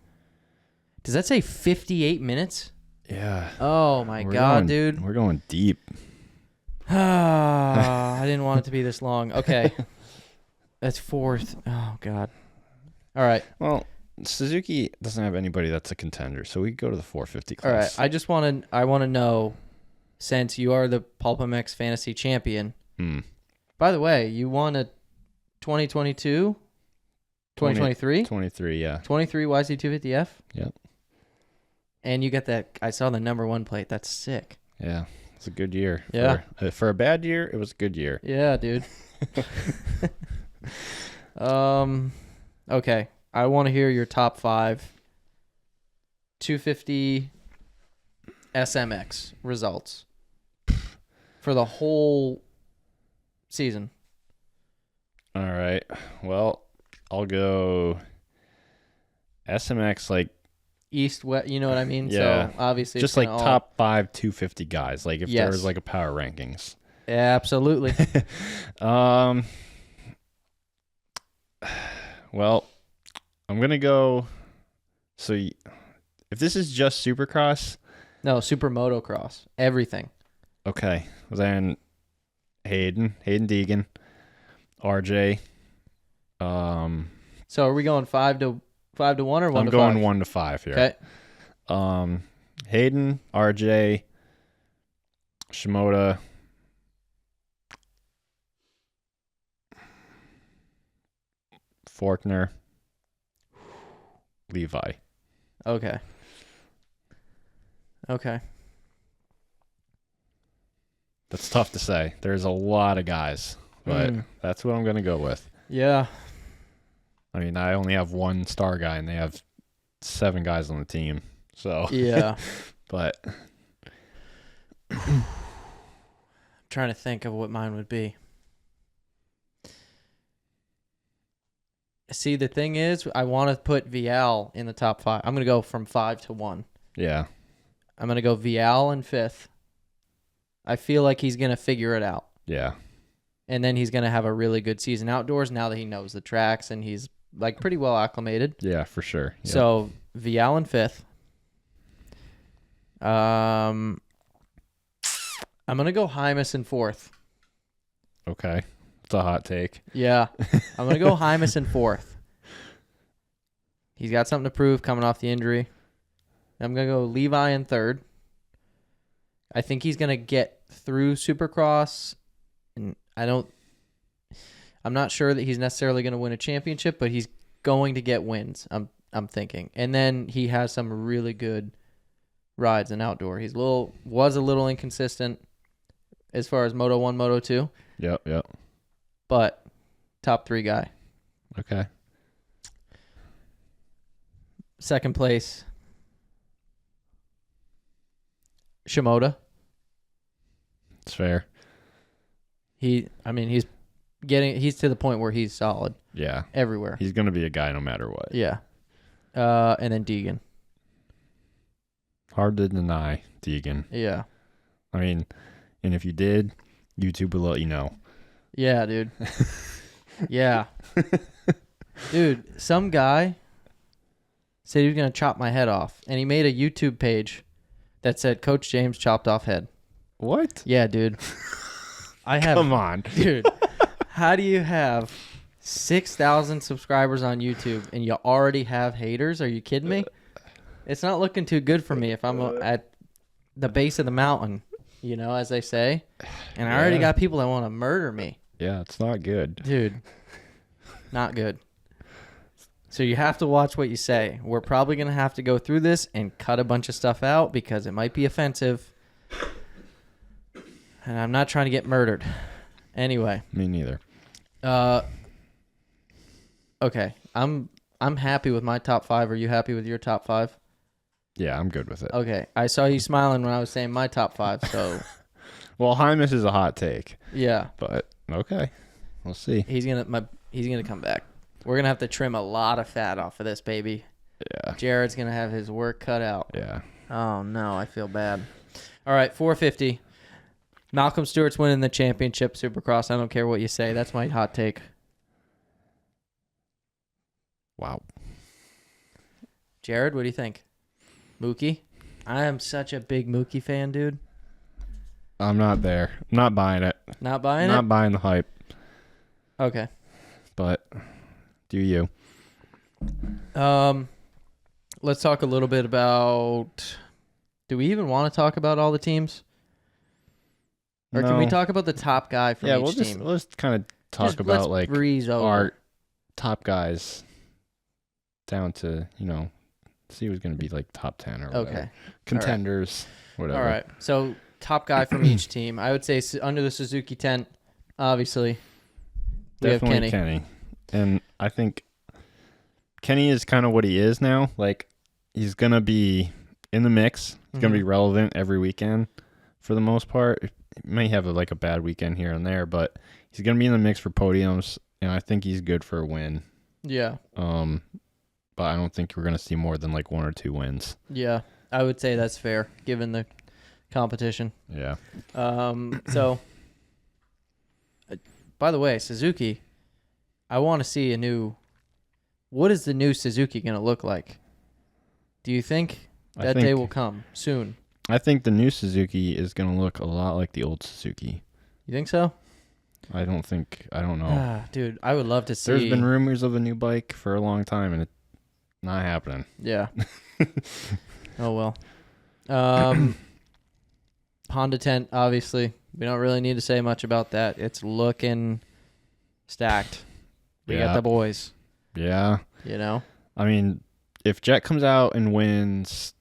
Does that say 58 minutes? yeah. Oh my We're God, going- dude. We're going deep. I didn't want it to be this long. Okay. That's fourth. Oh God. All right. Well, Suzuki doesn't have anybody that's a contender, so we go to the 450 All right. class. I want to know, since you are the Pulp MX Fantasy champion. By the way, you won a 2022, 2023, 23, yeah. 23 YZ250F. Yep. And you got that. I saw the number 1 plate. That's sick. Yeah. It's a good year. Yeah. For a bad year, it was a good year. Yeah, dude. Okay. I want to hear your top 5 250 SMX results for the whole season. All right. Well, I'll go SMX, like East, west, you know what I mean? Yeah. So obviously, just it's like gonna top 5 250 guys. Like if there Yes. was like a power rankings. Absolutely. Well, I'm gonna go. So, if this is just Supercross, No, super motocross. Everything. okay. Then Hayden Deegan, RJ. So are we going 5 to 1 or 1 I'm to going 5? 1 to 5 here. Okay. Hayden, RJ, Shimoda, Faulkner, Levi. Okay. Okay. That's tough to say. There's a lot of guys, but that's what I'm going to go with. Yeah. I mean, I only have one star guy, and they have 7 guys on the team. So, Yeah. but I'm trying to think of what mine would be. See, the thing is, I want to put Vial in the top 5. I'm going to go from 5 to 1. yeah, I'm going to go Vial in 5th. I feel like he's going to figure it out. yeah, And then he's going to have a really good season outdoors now that he knows the tracks and he's like pretty well acclimated. yeah, for sure. Yep. So Vial in 5th. I'm going to go Hymus in 4th. Okay, it's a hot take. Yeah. I'm going to go Hymus in 4th. He's got something to prove coming off the injury. I'm going to go Levi in 3rd. I think he's going to get through Supercross. And I'm not sure that he's necessarily going to win a championship, but he's going to get wins, I'm thinking. And then he has some really good rides in outdoor. Was a little inconsistent as far as Moto 1, Moto 2, Yep. but top 3 guy. Okay. 2nd place, Shimoda. It's fair. He's to the point where he's solid Yeah. everywhere. He's going to be a guy no matter what. Yeah. And then Deegan. Hard to deny Deegan. Yeah. I mean, and if you did, YouTube will let you know. Yeah, dude. Yeah. Dude, some guy said he was going to chop my head off, and he made a YouTube page that said Coach James chopped off head. What? Yeah, dude. I have Come on. Dude, how do you have 6,000 subscribers on YouTube and you already have haters? Are you kidding me? It's not looking too good for me if I'm at the base of the mountain, as they say. And I already got people that want to murder me. Yeah, it's not good. Dude, not good. So you have to watch what you say. We're probably going to have to go through this and cut a bunch of stuff out because it might be offensive. And I'm not trying to get murdered. Anyway. Me neither. Okay. I'm happy with my top 5. Are you happy with your top 5? Yeah, I'm good with it. Okay. I saw you smiling when I was saying my top 5, so Well, Hymus is a hot take, yeah. but okay. We'll see. He's going to come back. We're going to have to trim a lot of fat off of this, baby. Yeah. Jared's going to have his work cut out. Yeah. Oh, no. I feel bad. All right. 450. Malcolm Stewart's winning the championship Supercross. I don't care what you say. That's my hot take. Wow. Jared, what do you think? Mookie? I am such a big Mookie fan, dude. I'm not there. I'm not buying it. Not buying Not it? buying the hype, Okay. but do you? Let's talk a little bit about... Do we even want to talk about all the teams? Or can we No. talk about the top guy from Yeah, each team? let's kind of talk Just about let's like breeze over. our top guys down to, see who's going to be like top 10 or whatever. Okay. Contenders, whatever. All right. So, top guy from each team. I would say under the Suzuki tent, obviously, we have Definitely Kenny. Kenny. And I think Kenny is kind of what he is now. Like, he's going to be in the mix. He's going to be relevant every weekend for the most part. He may have a bad weekend here and there, but he's going to be in the mix for podiums, and I think he's good for a win. Yeah. But I don't think we're going to see more than like 1 or 2 wins. Yeah. I would say that's fair, given the competition. Yeah. So, by the way, Suzuki, I want to see a new... What is the new Suzuki going to look like? Do you think that day will come soon? I think the new Suzuki is going to look a lot like the old Suzuki. You think so? I don't know. Dude, I would love to see... There's been rumors of a new bike for a long time, and it's not happening. Yeah. Oh, well. Honda tent, obviously. We don't really need to say much about that. It's looking stacked. We got the boys, Yeah. you know? I mean, if Jet comes out and wins,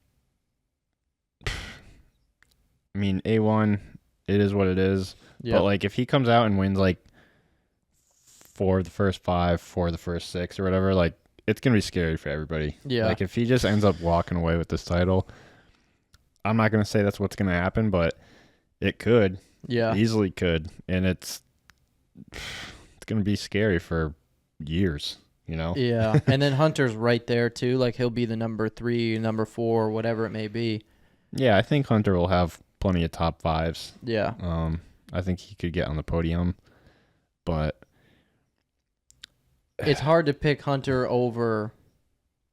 I mean, A1, it is what it is. Yeah. But, like, if he comes out and wins, like, 4 of the first 5, 4 of the first 6 or whatever, like, it's going to be scary for everybody. Yeah. Like, if he just ends up walking away with this title, I'm not going to say that's what's going to happen, but it could. Yeah. Easily could. And it's going to be scary for years, you know? Yeah. And then Hunter's right there, too. Like, he'll be the number 3, number 4, whatever it may be. Yeah, I think Hunter will have plenty of top 5s. Yeah. I think he could get on the podium, but It's hard to pick Hunter over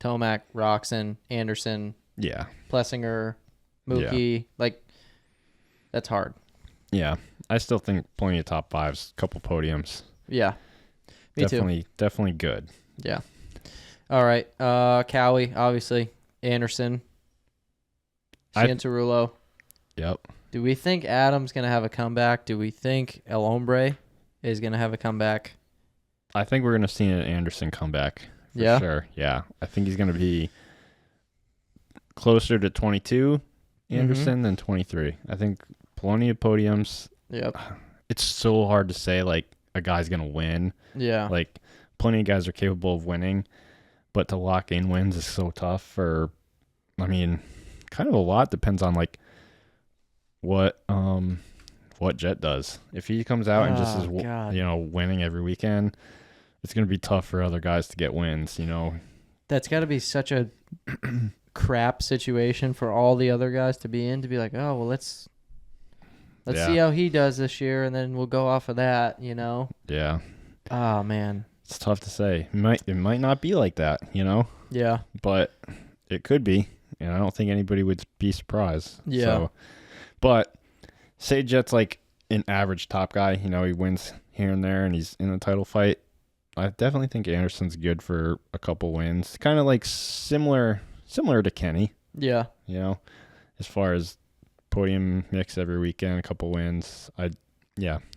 Tomac, Roxon, Anderson, yeah. Plessinger, Mookie. Like, that's hard. Yeah. I still think plenty of top 5s, couple podiums. Yeah. Me too. Definitely good. Yeah. All right. Cowie, obviously. Anderson. Cianciarulo. Yep. Do we think Adam's going to have a comeback? Do we think El Hombre is going to have a comeback? I think we're going to see an Anderson comeback for Yeah? sure. Yeah. I think he's going to be closer to 22 Anderson than 23. I think plenty of podiums. Yep. It's so hard to say like a guy's going to win. Yeah. Like plenty of guys are capable of winning, but to lock in wins is so tough I mean, kind of a lot depends on like what Jet does. If he comes out and just is God. winning every weekend, it's going to be tough for other guys to get wins, That's got to be such a crap situation for all the other guys to be in, to be like, oh, well, let's see how he does this year, and then we'll go off of that, Yeah. Oh, man. It's tough to say. It might not be like that, Yeah. but it could be, and I don't think anybody would be surprised. Yeah. So, but say Jet's like an average top guy, he wins here and there, and he's in a title fight. I definitely think Anderson's good for a couple wins. Kind of like similar to Kenny, Yeah. as far as podium mix every weekend, a couple wins.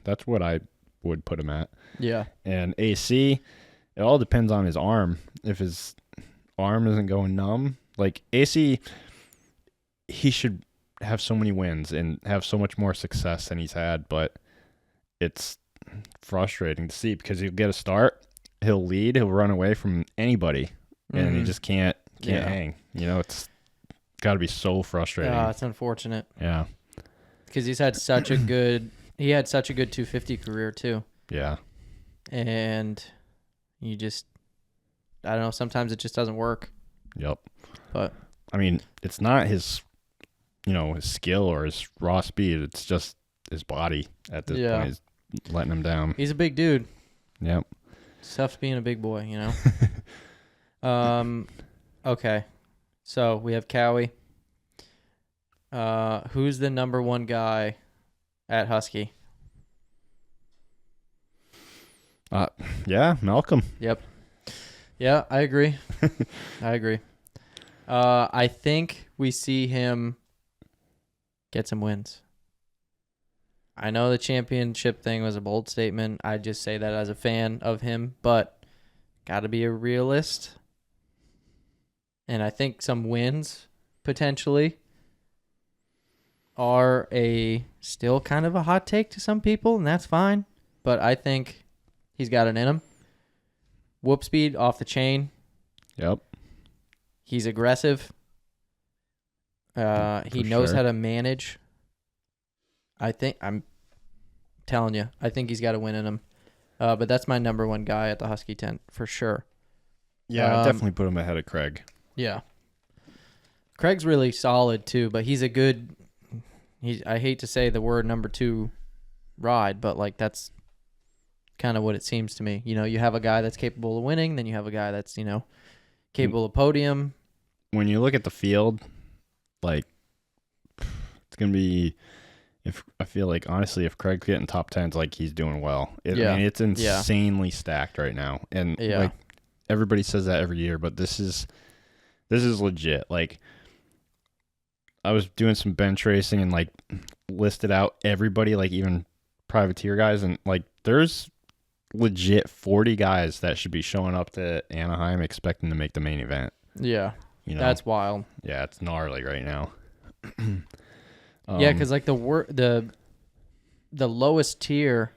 That's what I would put him at. Yeah. And AC, It all depends on his arm. If his arm isn't going numb, like AC, he should have so many wins and have so much more success than he's had, but it's frustrating to see because he'll get a start, he'll lead, he'll run away from anybody, and he just can't hang. You know, it's got to be so frustrating. Yeah, it's unfortunate. Yeah. Because he had such a good 250 career too. Yeah. And you just, I don't know, sometimes it just doesn't work. Yep. But I mean, it's not his, his skill or his raw speed. It's just his body at this point is letting him down. He's a big dude. Yep. It's tough being a big boy, you know? Okay. So we have Cowie. Who's the number one guy at Husky? Yeah, Malcolm. Yep. Yeah, I agree. I agree. I think we see him get some wins. I know the championship thing was a bold statement. I just say that as a fan of him, but got to be a realist. And I think some wins potentially are still kind of a hot take to some people, and that's fine. But I think he's got it in him. Whoop speed off the chain. Yep. He's aggressive. He knows how to manage. I'm telling you, I think he's got a win in him. But that's my number one guy at the Husky tent for sure. Yeah, I'd definitely put him ahead of Craig. Yeah. Craig's really solid too, but he's a good. I hate to say the word number 2 ride, but like that's kind of what it seems to me. You know, you have a guy that's capable of winning, then you have a guy that's, capable of podium. When you look at the field, like it's gonna be. I feel like honestly, if Craig's getting top 10s, like he's doing well. I mean, it's insanely stacked right now, and like everybody says that every year, but this is legit. Like I was doing some bench racing and like listed out everybody, like even privateer guys, and like there's legit 40 guys that should be showing up to Anaheim expecting to make the main event. Yeah, that's wild. Yeah, it's gnarly right now. Yeah, because like the lowest tier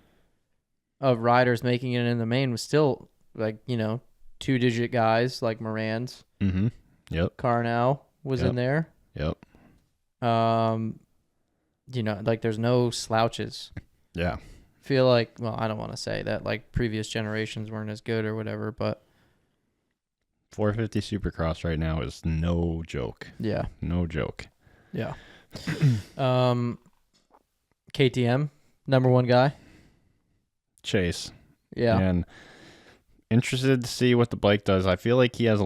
of riders making it in the main was still like 2-digit guys like Moran's. Mm-hmm. Yep. Carnell was in there. Yep. Like there's no slouches. Yeah. Feel like, well, I don't want to say that like previous generations weren't as good or whatever, but 450 Supercross right now is no joke. Yeah. No joke. Yeah. KTM, number one guy. Chase. Yeah. And interested to see what the bike does. I feel like he has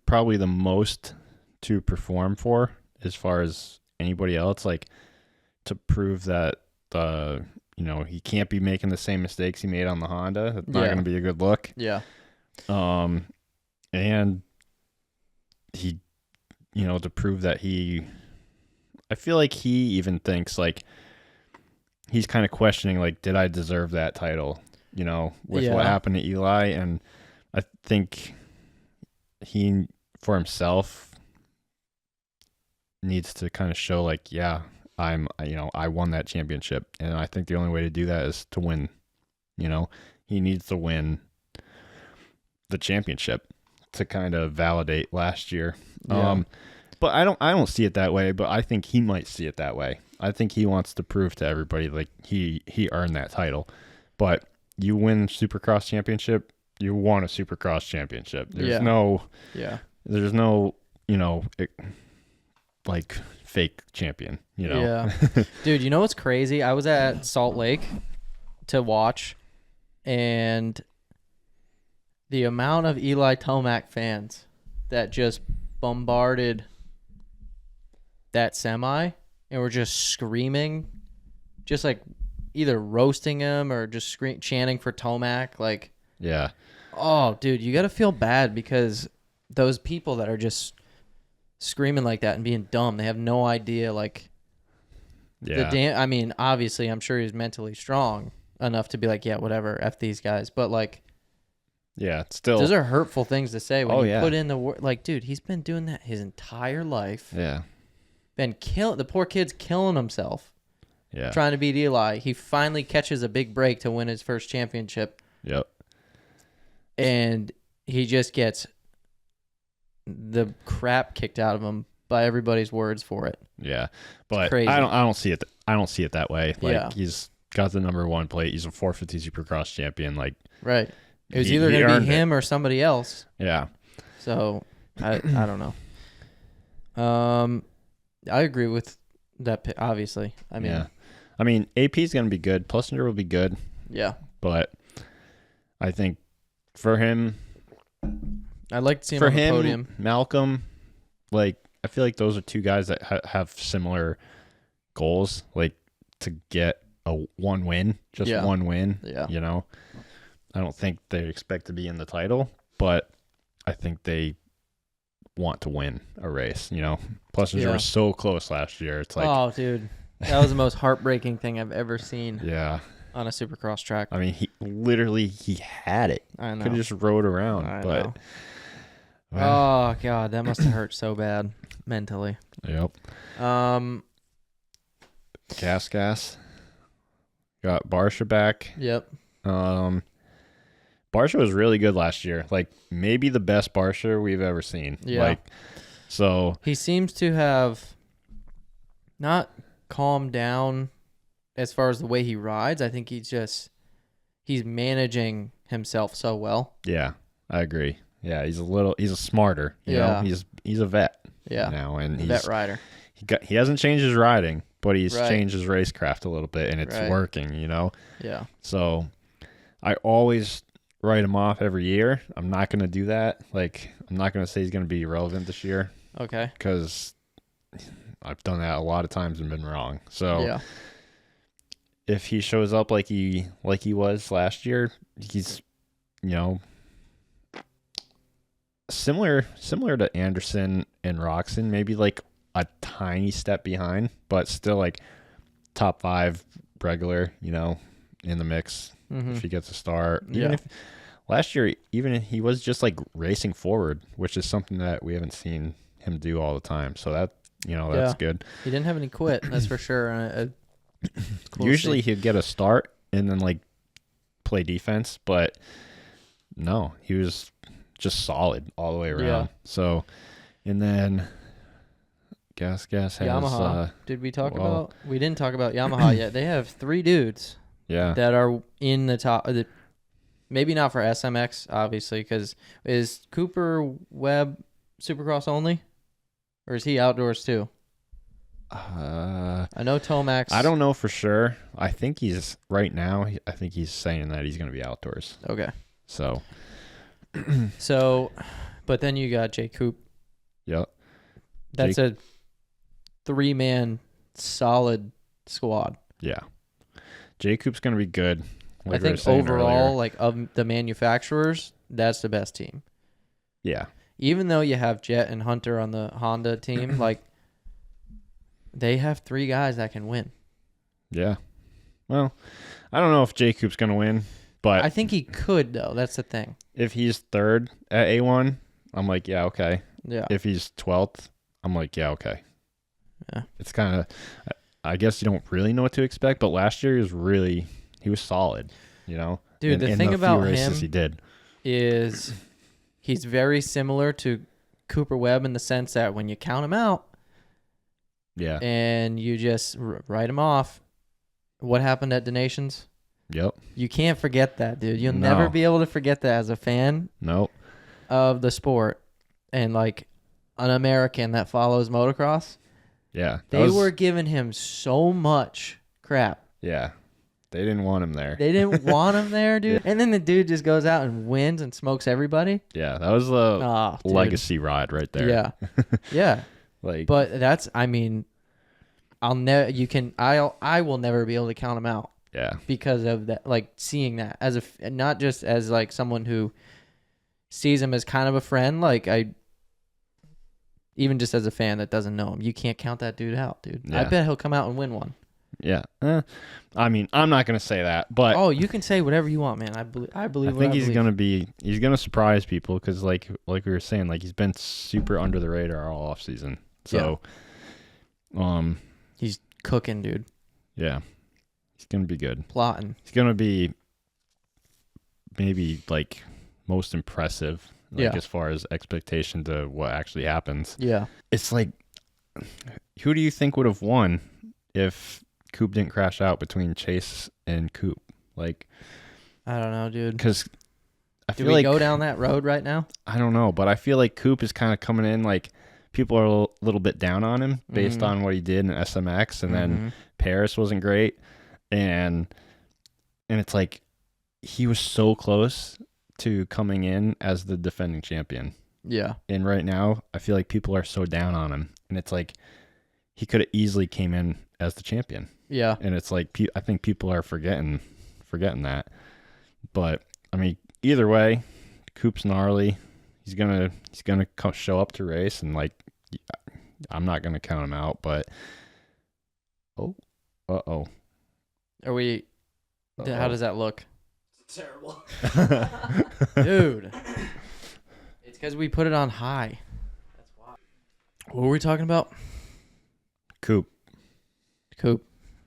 probably the most to perform for as far as anybody else, like to prove that he can't be making the same mistakes he made on the Honda. It's not going to be a good look. Yeah. And he, to prove that I feel like he even thinks like he's kind of questioning, like, did I deserve that title, with what happened to Eli? And I think he, for himself, needs to kind of show like, yeah, I won that championship. And I think the only way to do that is to win. He needs to win the championship to kind of validate last year. Yeah. But I don't see it that way, but I think he might see it that way. I think he wants to prove to everybody like he earned that title. But you win Supercross championship, you won a Supercross championship. There's no like fake champion, Yeah. Dude, you know what's crazy? I was at Salt Lake to watch, and the amount of Eli Tomac fans that just bombarded that semi and were just screaming, just like either roasting him or just chanting for Tomac. Like, yeah. Oh, dude, you got to feel bad because those people that are just screaming like that and being dumb, they have no idea. Like, I mean, obviously, I'm sure he's mentally strong, enough to be like, yeah, whatever, F these guys. But like, Yeah, it's still. those are hurtful things to say when Oh, you yeah. put in the work. Like, dude, he's been doing that his entire life. Yeah. The poor kid's killing himself Yeah. trying to beat Eli. He finally catches a big break to win his first championship, Yep. and he just gets the crap kicked out of him by everybody's words for it. Yeah, but crazy. I don't see it. I don't see it that way. Like Yeah. he's got the #1 plate. He's a 450 Supercross champion. Like Right. It was he either going to earned be him or somebody else. Yeah. So I don't know. I agree with that. Obviously, I mean, Yeah. I mean, AP is going to be good. Plessinger will be good, yeah. but I think for him, I'd like to see him on the podium. Malcolm, like I feel like those are two guys that have similar goals, like to get one win, just Yeah. one win. Yeah. You know, I don't think they expect to be in the title, but I think they want to win a race. You know, Plessinger was so close last year. It's like, oh, dude, that was the most heartbreaking thing I've ever seen yeah. on a Supercross track. I mean, he had it. I know. Could have just rode around, I but know. Oh God, that must have hurt so bad mentally. Yep. Gas. Got Barsha back. Yep. Barsha was really good last year. Like maybe the best Barsha we've ever seen. Yeah. Like so He seems to have not calmed down as far as the way he rides. I think he's managing himself so well. yeah, I agree. Yeah, he's a smarter, you Yeah. know. He's a vet Yeah. now, and he's Vet rider. he hasn't changed his riding, but he's Right. changed his racecraft a little bit, and it's Right. working, you know. Yeah. So I always write him off every year. I'm not going to do that. Like, I'm not going to say he's going to be relevant this year Okay. because I've done that a lot of times and been wrong. So Yeah. if he shows up like he was last year, he's, you know, similar to Anderson and Roxon, maybe like a tiny step behind, but still like top 5 regular, you know, in the mix. Mm-hmm. If he gets a start. Yeah. Even if last year, even he was just like racing forward, which is something that we haven't seen him do all the time. So that, you know, that's good. He didn't have any quit, that's for sure. Cool Usually he'd get a start and then like play defense, but no, he was just solid all the way around. Yeah. So, and then Gas has Yamaha. Did we talk about? We didn't talk about Yamaha yet. They have 3 dudes yeah. that are in the top. Maybe not for SMX, obviously, because is Cooper Webb Supercross only, or is he outdoors too? I know Tomax. I don't know for sure. I think he's right now. I think he's saying that he's going to be outdoors. Okay. So, but then you got Jay Coop. yep. That's a 3-man solid squad. Yeah. Jacob's going to be good. I Like we were think saying overall, earlier. like of the manufacturers, that's the best team. Yeah. Even though you have Jet and Hunter on the Honda team, like they have 3 guys that can win. Yeah. Well, I don't know if Jacob's going to win, but I think he could though. That's the thing. if he's 3rd at A1, I'm like, yeah, okay. Yeah. If he's 12th, I'm like, yeah, okay. Yeah. It's kind of, I guess you don't really know what to expect, but last year he was solid, you know? Dude, the in thing few about races him he did. is he's very similar to Cooper Webb in the sense that when you count him out Yeah. and you just write him off, what happened at Donations? Yep. You can't forget that, dude. You'll No. never be able to forget that as a fan Nope. of the sport and like an American that follows motocross. Yeah. They were giving him so much crap. Yeah. They didn't want him there. They didn't want him there, dude. And then the dude just goes out and wins and smokes everybody. Yeah. That was the Oh, dude. legacy ride right there. Yeah. Yeah. Like, But that's, I mean, I will never be able to count him out yeah. because of that, like seeing that as not just as like someone who sees him as kind of a friend, like even just as a fan that doesn't know him, you can't count that dude out, dude. I Yeah. bet he'll come out and win one. Yeah. I mean, I'm not gonna say that, but Oh, you can say whatever you want, man. I believe. I think he's gonna surprise people because like we were saying, like he's been super under the radar all off season. So, he's cooking, dude. yeah, he's gonna be good. Plotting. He's gonna be maybe like most impressive, like as far as expectation to what actually happens. Yeah. It's like, who do you think would have won if Coop didn't crash out between Chase and Coop? Like, I don't know, dude. because I Do feel we like go down that road right now? I don't know, but I feel like Coop is kind of coming in like people are a little bit down on him based on what he did in SMX, and then Paris wasn't great, and it's like he was so close to coming in as the defending champion. Yeah. And right now, I feel like people are so down on him, and it's like he could have easily came in as the champion. Yeah. And it's like I think people are forgetting that. But I mean, either way, Coop's gnarly. He's gonna show up to race, and like I'm not gonna count him out. But Are we? How does that look, Terrible. dude? It's because we put it on high. That's why. What were we talking about? Coop.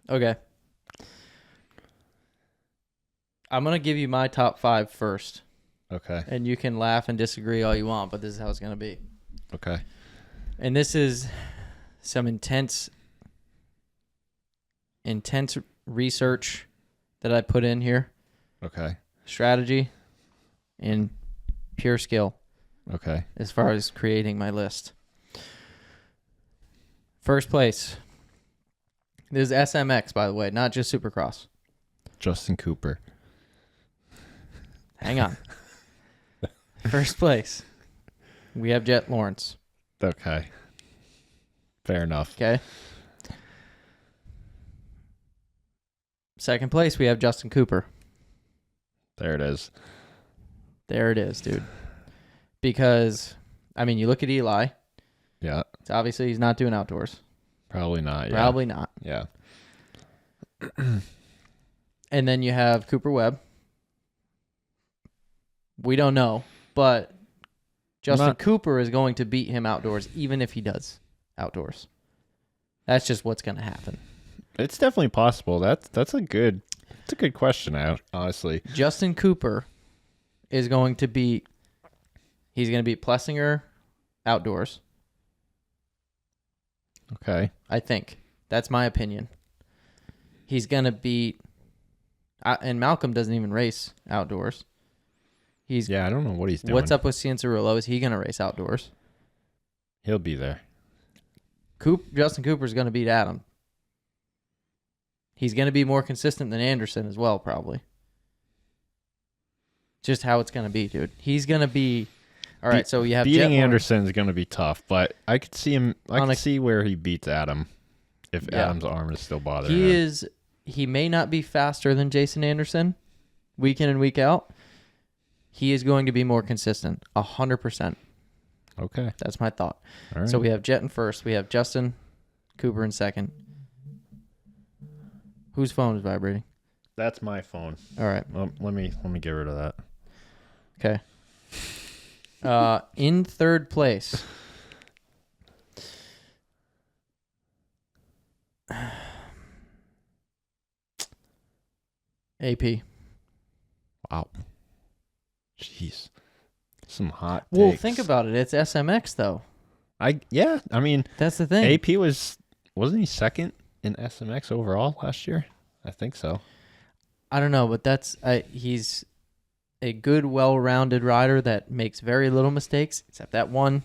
Okay. I'm gonna give you my top 5 first. Okay. And you can laugh and disagree all you want, but this is how it's gonna be. Okay. And this is some intense research that I put in here. Okay. Strategy and pure skill Okay. as far as creating my list. First place. This is SMX, by the way, not just Supercross. Justin Cooper. Hang on. First place. We have Jet Lawrence. Okay. Fair enough. Okay. Second place, we have Justin Cooper. There it is. There it is, dude. Because, I mean, you look at Eli. Yeah. It's obviously he's not doing outdoors. Probably not. Yeah. Probably not. Yeah. And then you have Cooper Webb. We don't know, but Justin Cooper is going to beat him outdoors, even if he does outdoors. That's just what's going to happen. It's definitely possible. That's a good question, honestly. Justin Cooper is going to beat. He's going to beat Plessinger outdoors. Okay. I think that's my opinion. He's going to beat. And Malcolm doesn't even race outdoors. Yeah, I don't know what he's doing. What's up with Cianciarulo? Is he going to race outdoors? He'll be there. Justin Cooper's going to beat Adam. He's going to be more consistent than Anderson as well, probably. Just how it's going to be, dude. He's going to be... All right, so you have beating Anderson is going to be tough, but I could see him. I could see where he beats Adam if Adam's arm is still bothering him. He may not be faster than Jason Anderson, week in and week out. He is going to be more consistent, 100%. Okay, that's my thought. All right. So we have Jet in first. We have Justin Cooper in second. Whose phone is vibrating? That's my phone. All right. Well, let me get rid of that. Okay. In third place. AP. Wow. Jeez. Some hot takes. Well, think about it. It's SMX though. I mean, that's the thing. AP wasn't he second in SMX overall last year? I think so. I don't know, but he's a good, well-rounded rider that makes very little mistakes, except that one.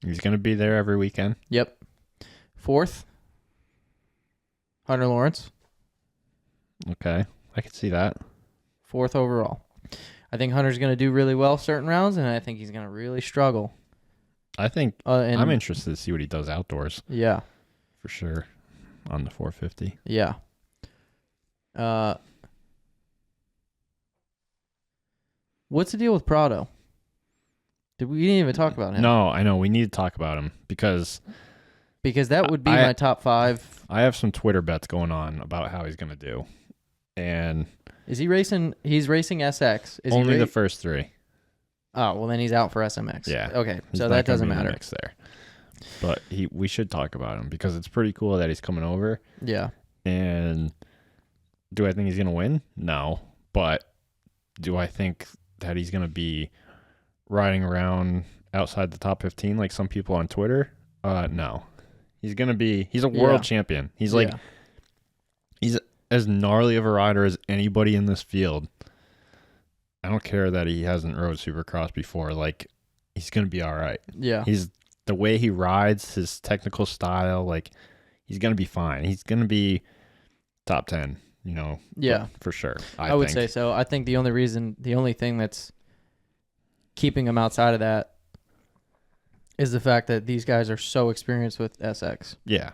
He's going to be there every weekend. Yep. Fourth, Hunter Lawrence. Okay, I can see that. Fourth overall. I think Hunter's going to do really well certain rounds, and I think he's going to really struggle. I think I'm interested to see what he does outdoors. Yeah. For sure. On the 450. Yeah. What's the deal with Prado? We didn't even talk about him. No, I know. We need to talk about him because Because that would be my top 5. I have some Twitter bets going on about how he's going to do. And is he racing? He's racing SX. Is only he the first 3. Oh, well, then he's out for SMX. Yeah. Okay, He's so not that gonna doesn't be in the matter. mix there. But we should talk about him because it's pretty cool that he's coming over. Yeah. And do I think he's going to win? No. But do I think that he's going to be riding around outside the top 15 like some people on Twitter? No. He's a world champion. He's like, he's as gnarly of a rider as anybody in this field. I don't care that he hasn't rode Supercross before. Like, he's going to be all right. Yeah. He's the way he rides, his technical style, like, he's going to be fine. He's going to be top 10, you know. Yeah. For sure. I would say so. I think the only thing that's keeping him outside of that is the fact that these guys are so experienced with SX. Yeah.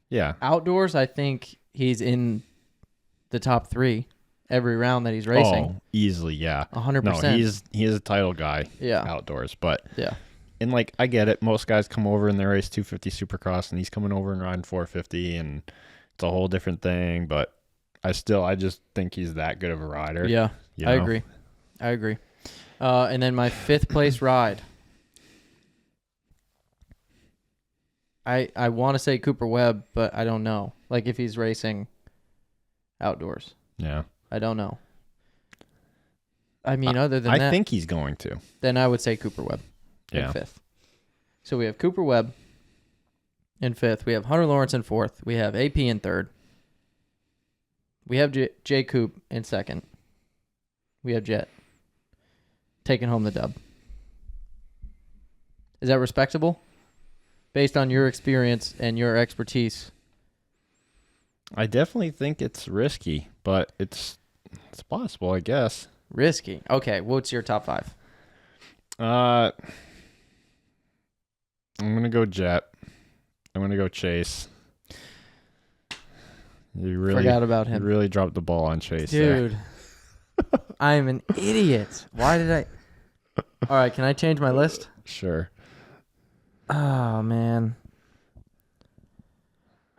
Yeah. Outdoors, I think he's in the top 3 every round that he's racing. Oh, easily, yeah. 100%. No, he is a title guy outdoors. But, and like, I get it. Most guys come over and they race 250 Supercross, and he's coming over and riding 450, and it's a whole different thing. But I just think he's that good of a rider. Yeah, you know? I agree. And then my 5th place ride. I want to say Cooper Webb, but I don't know. Like, if he's racing outdoors. Yeah. I don't know. I mean, other than that, I think he's going to. Then I would say Cooper Webb in 5th. So we have Cooper Webb in 5th. We have Hunter Lawrence in 4th. We have AP in 3rd. We have J. Coop in 2nd. We have Jet taking home the dub. Is that respectable? Based on your experience and your expertise. I definitely think it's risky, but it's possible, I guess. Risky. Okay, what's your top 5? I'm gonna go Jet. I'm gonna go Chase. You really forgot about him. You really dropped the ball on Chase, dude. I'm an idiot. Why did I? All right, can I change my list? Sure. Oh man.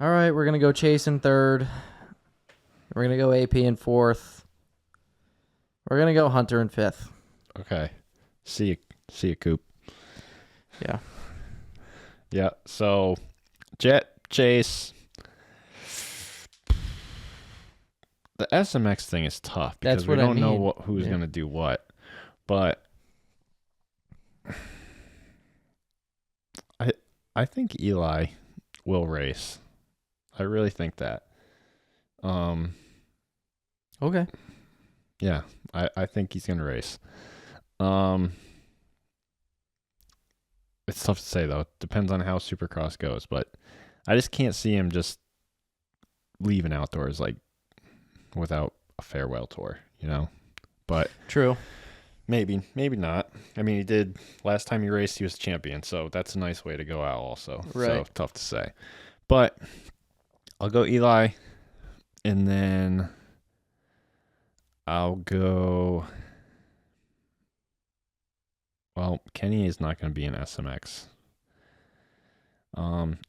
All right, we're gonna go Chase in 3rd. We're gonna go AP in 4th. We're gonna go Hunter in 5th. Okay. See you, Coop. Yeah. Yeah. So, Jet, Chase. The SMX thing is tough because we don't know who's gonna do what, but I think Eli will race. I really think that. Okay. Yeah, I think he's gonna race. It's tough to say though. It depends on how Supercross goes, but I just can't see him just leaving outdoors like without a farewell tour, you know. But true. Maybe not. I mean, he did last time he raced, he was champion, so that's a nice way to go out also. Right. So tough to say. But I'll go Eli, and then I'll go. Well, Kenny is not going to be in SMX.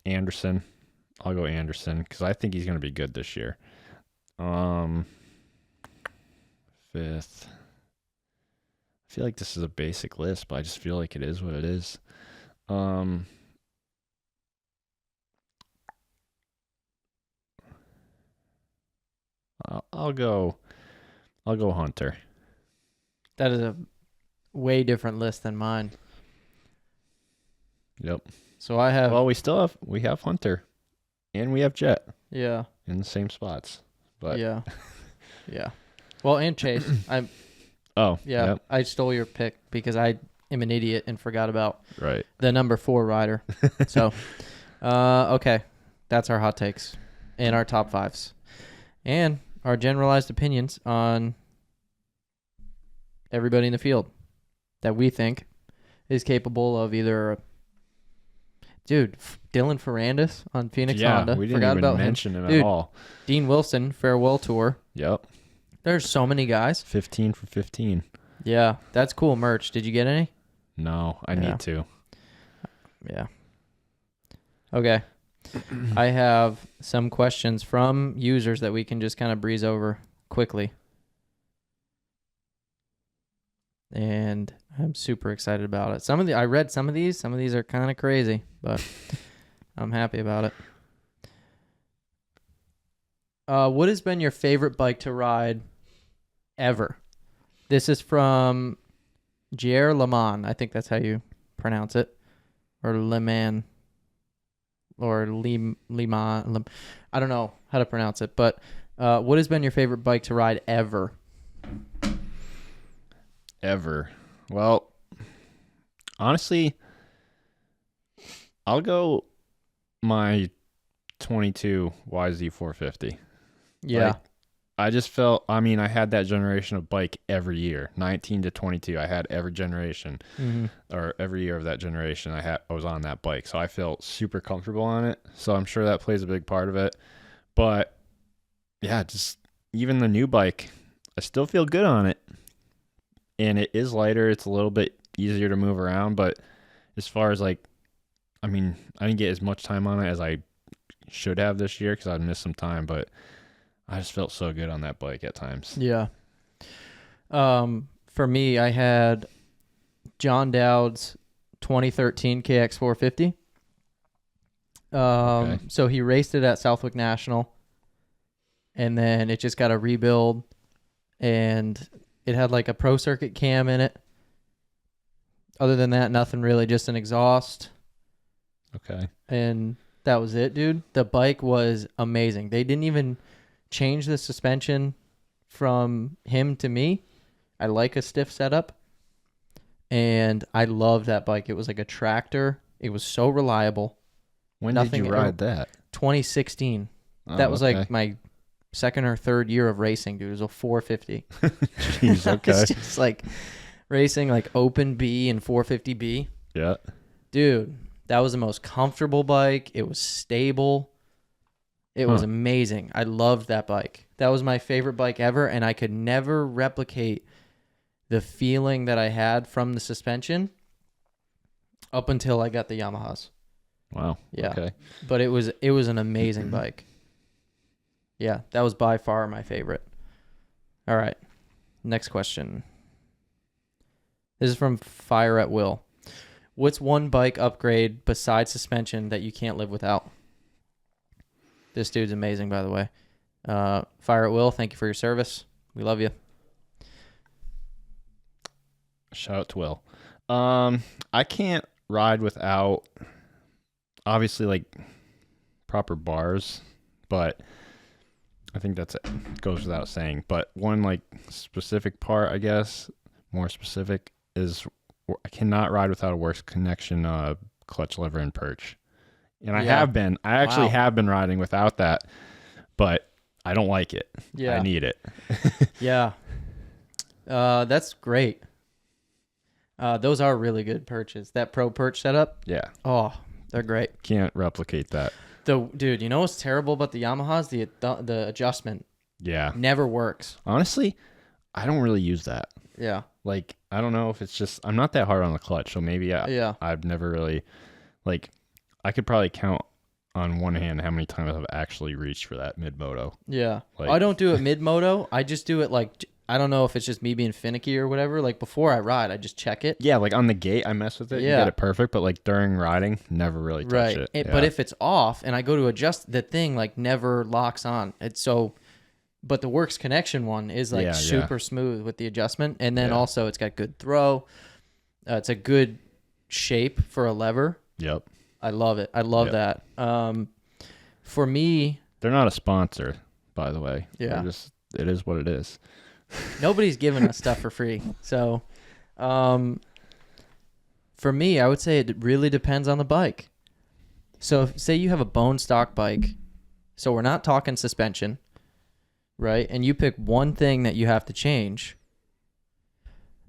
Anderson. I'll go Anderson because I think he's going to be good this year. 5th. I feel like this is a basic list, but I just feel like it is what it is. I'll go Hunter. That is a way different list than mine. Yep. So I have. Well, we have Hunter, and we have Jet. Yeah. In the same spots, but yeah. Well, and Chase. Oh. Yeah. Yep. I stole your pick because I am an idiot and forgot about right the number 4 rider. So, okay, that's our hot takes and our top 5s and our generalized opinions on everybody in the field that we think is capable of either. Dude, Dylan Ferrandis on Phoenix Honda. We didn't even mention him at all. Dean Wilson, farewell tour. Yep. There's so many guys. 15 for 15. Yeah, that's cool merch. Did you get any? No, I need to. Yeah. Okay. I have some questions from users that we can just kind of breeze over quickly. And I'm super excited about it. I read some of these are kind of crazy, but I'm happy about it. What has been your favorite bike to ride ever? This is from Jair Leman. I think that's how you pronounce it. Or Leman. Or Leman. I don't know how to pronounce it. But what has been your favorite bike to ride ever? Ever. Well, honestly, I'll go my 22 YZ450. Yeah. Like, I just felt, I mean, I had that generation of bike every year, 19 to 22. I had every generation, or every year of that generation, I was on that bike. So I felt super comfortable on it. So I'm sure that plays a big part of it. But yeah, just even the new bike, I still feel good on it. And it is lighter. It's a little bit easier to move around. But as far as like, I mean, I didn't get as much time on it as I should have this year because I'd missed some time. But I just felt so good on that bike at times. Yeah. For me, I had John Dowd's 2013 KX450. Okay. So he raced it at Southwick National, and then it just got a rebuild, and it had like a pro circuit cam in it. Other than that, nothing really, just an exhaust. Okay. And that was it, dude. The bike was amazing. They didn't even change the suspension from him to me. I like a stiff setup. And I loved that bike. It was like a tractor. It was so reliable. When did you ride that? 2016. Oh, that was okay. like my second or third year of racing, dude. It was a 450. Jeez, okay. It's just like racing like open B and 450B. Yeah. Dude, that was the most comfortable bike. It was stable. It was amazing. I loved that bike. That was my favorite bike ever, and I could never replicate the feeling that I had from the suspension up until I got the Yamahas. Wow. Yeah. Okay. But it was an amazing bike. Yeah, that was by far my favorite. All right. Next question. This is from Fire at Will. What's one bike upgrade besides suspension that you can't live without? This dude's amazing, by the way. Fire at Will, thank you for your service. We love you. Shout out to Will. I can't ride without, obviously, like proper bars, but I think that's it. Goes without saying. But one like specific part, I guess, more specific, is I cannot ride without a works connection clutch lever and perch. And I actually have been riding without that, but I don't like it. Yeah. I need it. Yeah. That's great. Those are really good perches. That pro perch setup. Yeah. Oh, they're great. Can't replicate that. Dude, you know what's terrible about the Yamahas? The adjustment Yeah. never works. Honestly, I don't really use that. Yeah. Like, I don't know if it's just, I'm not that hard on the clutch, so maybe I've never really, like, I could probably count on one hand how many times I've actually reached for that mid-moto. Yeah. Like, I don't do it mid-moto. I just do it like, I don't know if it's just me being finicky or whatever. Like before I ride, I just check it. Yeah, like on the gate, I mess with it. Yeah. You get it perfect, but like during riding, never really touch it. Yeah. But if it's off and I go to adjust, the thing like never locks on. It's so, but the works connection one is like super smooth with the adjustment. And then also it's got good throw. It's a good shape for a lever. Yep. I love it. I love that. For me, they're not a sponsor, by the way. Yeah. It is what it is. Nobody's giving us stuff for free. So, for me, I would say it really depends on the bike. So, say you have a bone stock bike. So, we're not talking suspension, right? And you pick one thing that you have to change.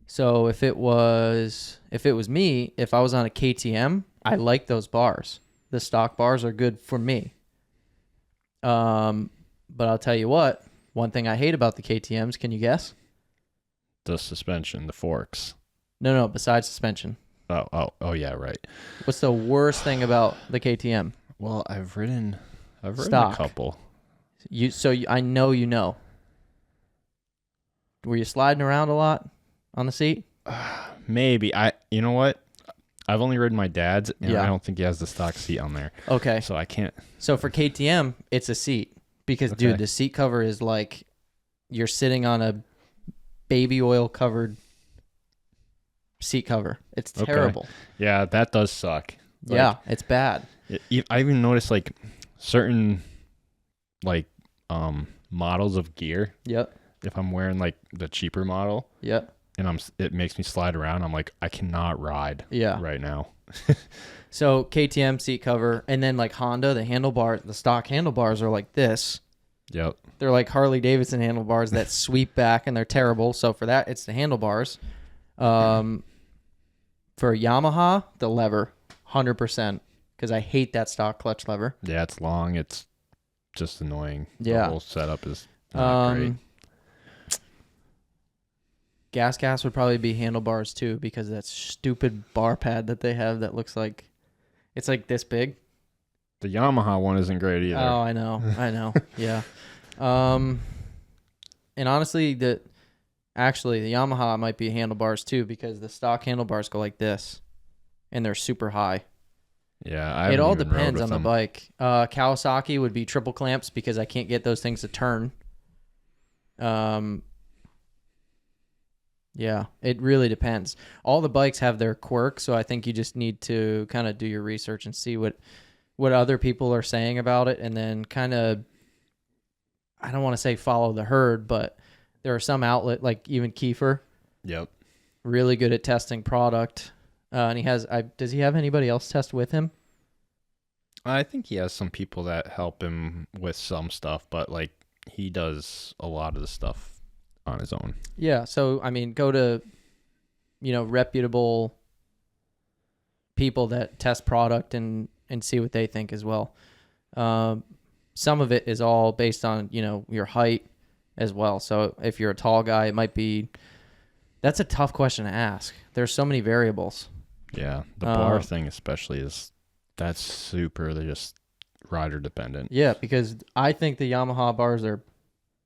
So, if it was me, if I was on a KTM, I like those bars. The stock bars are good for me. But I'll tell you what, one thing I hate about the KTMs, can you guess? The suspension, the forks. No, besides suspension. Oh, yeah, right. What's the worst thing about the KTM? Well, I've ridden Stock. a couple. I know you know. Were you sliding around a lot on the seat? Maybe. You know what? I've only ridden my dad's, and Yeah. I don't think he has the stock seat on there. Okay. So I can't. So for KTM, it's a seat because, Okay. dude, the seat cover is like you're sitting on a baby oil covered seat cover. It's Okay. terrible. Yeah, that does suck. Like, Yeah, it's bad. I even noticed like certain like models of gear. Yep. If I'm wearing like the cheaper model, Yep. and it makes me slide around, I'm like, I cannot ride Yeah. right now. So KTM seat cover, and then like Honda, the stock handlebars are like this. Yep. They're like Harley Davidson handlebars that sweep back, and they're terrible. So for that, it's the handlebars. For Yamaha, the lever, 100%, because I hate that stock clutch lever. Yeah, it's long. It's just annoying. Yeah. The whole setup is not great. Gas would probably be handlebars too, because that stupid bar pad that they have that looks like it's like this big. The Yamaha one isn't great either. Oh, I know. Yeah. And honestly, the Yamaha might be handlebars too, because the stock handlebars go like this, and they're super high. Yeah, It all depends on the bike. Kawasaki would be triple clamps because I can't get those things to turn. Yeah, it really depends. All the bikes have their quirks, so I think you just need to kind of do your research and see what other people are saying about it, and then kind of, I don't want to say follow the herd, but there are some outlet like even Kiefer, Yep. really good at testing product. And does he have anybody else test with him? I think he has some people that help him with some stuff, but like he does a lot of the stuff on his own. Yeah, so I mean, go to, reputable people that test product and see what they think as well. Some of it is all based on, your height as well. So if you're a tall guy, that's a tough question to ask. There's so many variables. Yeah, the bar thing especially that's super. They're just rider dependent. Yeah, because I think the Yamaha bars are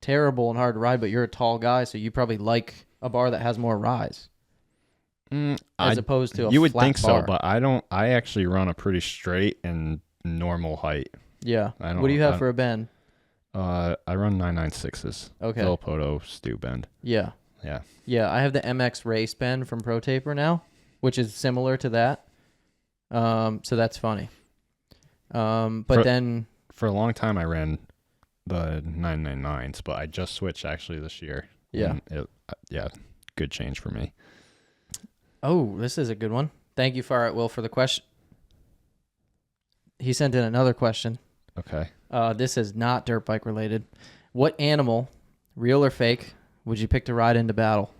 terrible and hard to ride, but you're a tall guy, so you probably like a bar that has more rise. As opposed to a you would flat think bar. so, but I don't. I actually run a pretty straight and normal height. Yeah. What do you have for a bend? I run 996s. Okay. Villopoto stew bend. Yeah. Yeah. Yeah, I have the MX race bend from Pro Taper now, which is similar to that. So that's funny. Then for a long time I ran the 999s, but I just switched actually this year. Yeah. And good change for me. Oh, this is a good one. Thank you, Far Out Will, for the question. He sent in another question. Okay. This is not dirt bike related. What animal, real or fake, would you pick to ride into battle?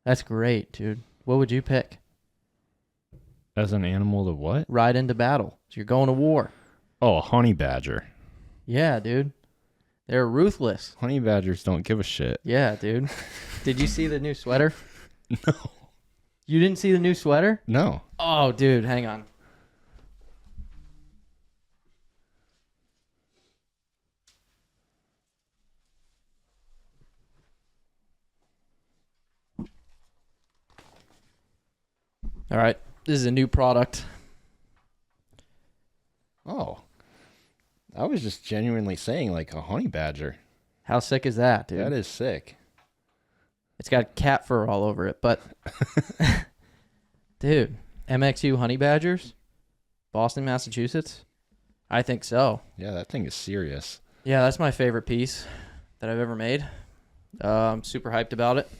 That's great, dude. What would you pick? As an animal to what? Ride into battle. So you're going to war. Oh, a honey badger. Yeah, dude. They're ruthless. Honey badgers don't give a shit. Yeah, dude. Did you see the new sweater? No. You didn't see the new sweater? No. Oh, dude, hang on. All right. This is a new product. Oh. I was just genuinely saying like a honey badger. How sick is that, dude? That is sick. It's got cat fur all over it, but dude, MXU honey badgers, Boston, Massachusetts. I think so. Yeah, that thing is serious. Yeah, that's my favorite piece that I've ever made. I'm super hyped about it.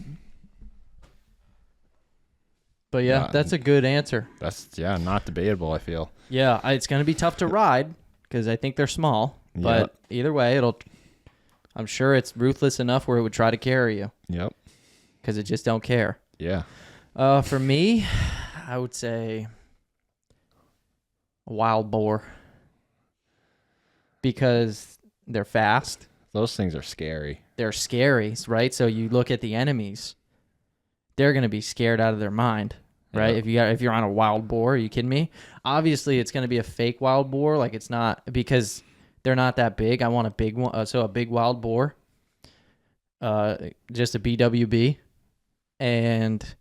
But yeah, that's a good answer. That's not debatable, I feel. Yeah, it's going to be tough to ride because I think they're small. But either way, I'm sure it's ruthless enough where it would try to carry you. Yep. Because it just don't care. Yeah. For me, I would say a wild boar. Because they're fast. Those things are scary. They're scary, right? So you look at the enemies. They're going to be scared out of their mind. right? If you're on a wild boar, are you kidding me? Obviously, it's going to be a fake wild boar. Like it's not, because they're not that big. I want a big one, so a big wild boar, just a BWB, and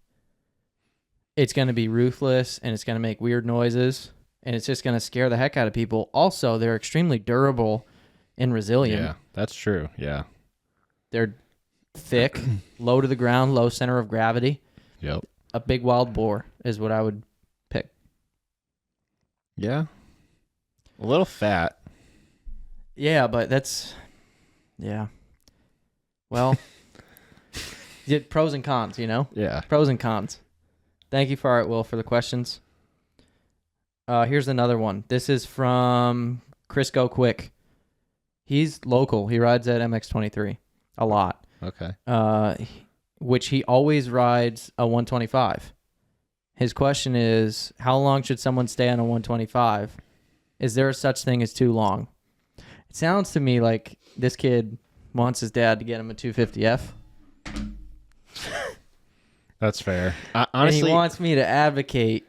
it's going to be ruthless, and it's going to make weird noises, and it's just going to scare the heck out of people. Also, they're extremely durable and resilient. Yeah, that's true. Yeah. They're thick, low to the ground, low center of gravity. Yep. A big wild boar is what I would pick. Yeah. A little fat. Yeah, but yeah. Well, pros and cons, you know? Yeah. Pros and cons. Thank you, Far Out Will, for the questions. Here's another one. This is from Chris Go Quick. He's local. He rides at MX23 a lot. Okay. Which he always rides a 125. His question is, how long should someone stay on a 125? Is there such thing as too long? It sounds to me like this kid wants his dad to get him a 250F. That's fair. Honestly, and he wants me to advocate,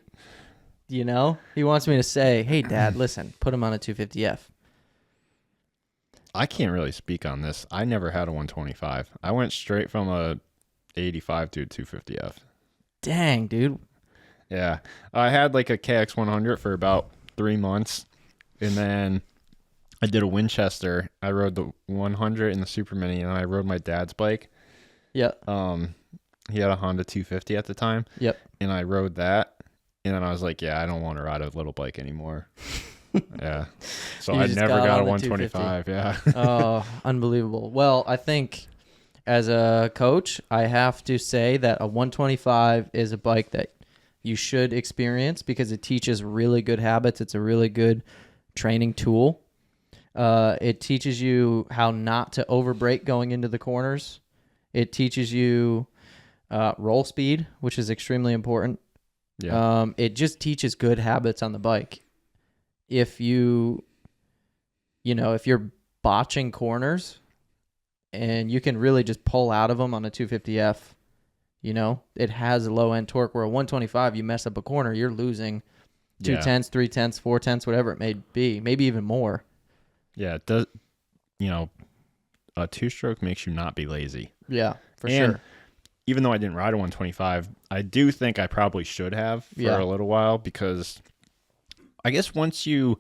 you know? He wants me to say, hey, Dad, listen, put him on a 250F. I can't really speak on this. I never had a 125. I went straight from a 85 to a 250F. Dang, dude. Yeah. I had like a KX100 for about 3 months, and then I did a Winchester. I rode the 100 and the Super Mini, and I rode my dad's bike. Yep. He had a Honda 250 at the time. Yep. And I rode that, and then I was like, yeah, I don't want to ride a little bike anymore. Yeah. So I never got a 125. Yeah. Oh, unbelievable. Well, I think as a coach, I have to say that a 125 is a bike that you should experience because it teaches really good habits. It's a really good training tool. It teaches you how not to overbrake going into the corners. It teaches you roll speed, which is extremely important. Yeah. It just teaches good habits on the bike. If if you're botching corners and you can really just pull out of them on a 250F, it has a low end torque, where a 125, you mess up a corner, you're losing 2/10, 3/10, 4/10, whatever it may be, maybe even more. Yeah. It does, a two-stroke makes you not be lazy. Yeah, for sure. Even though I didn't ride a 125, I do think I probably should have for a little while, because I guess once you're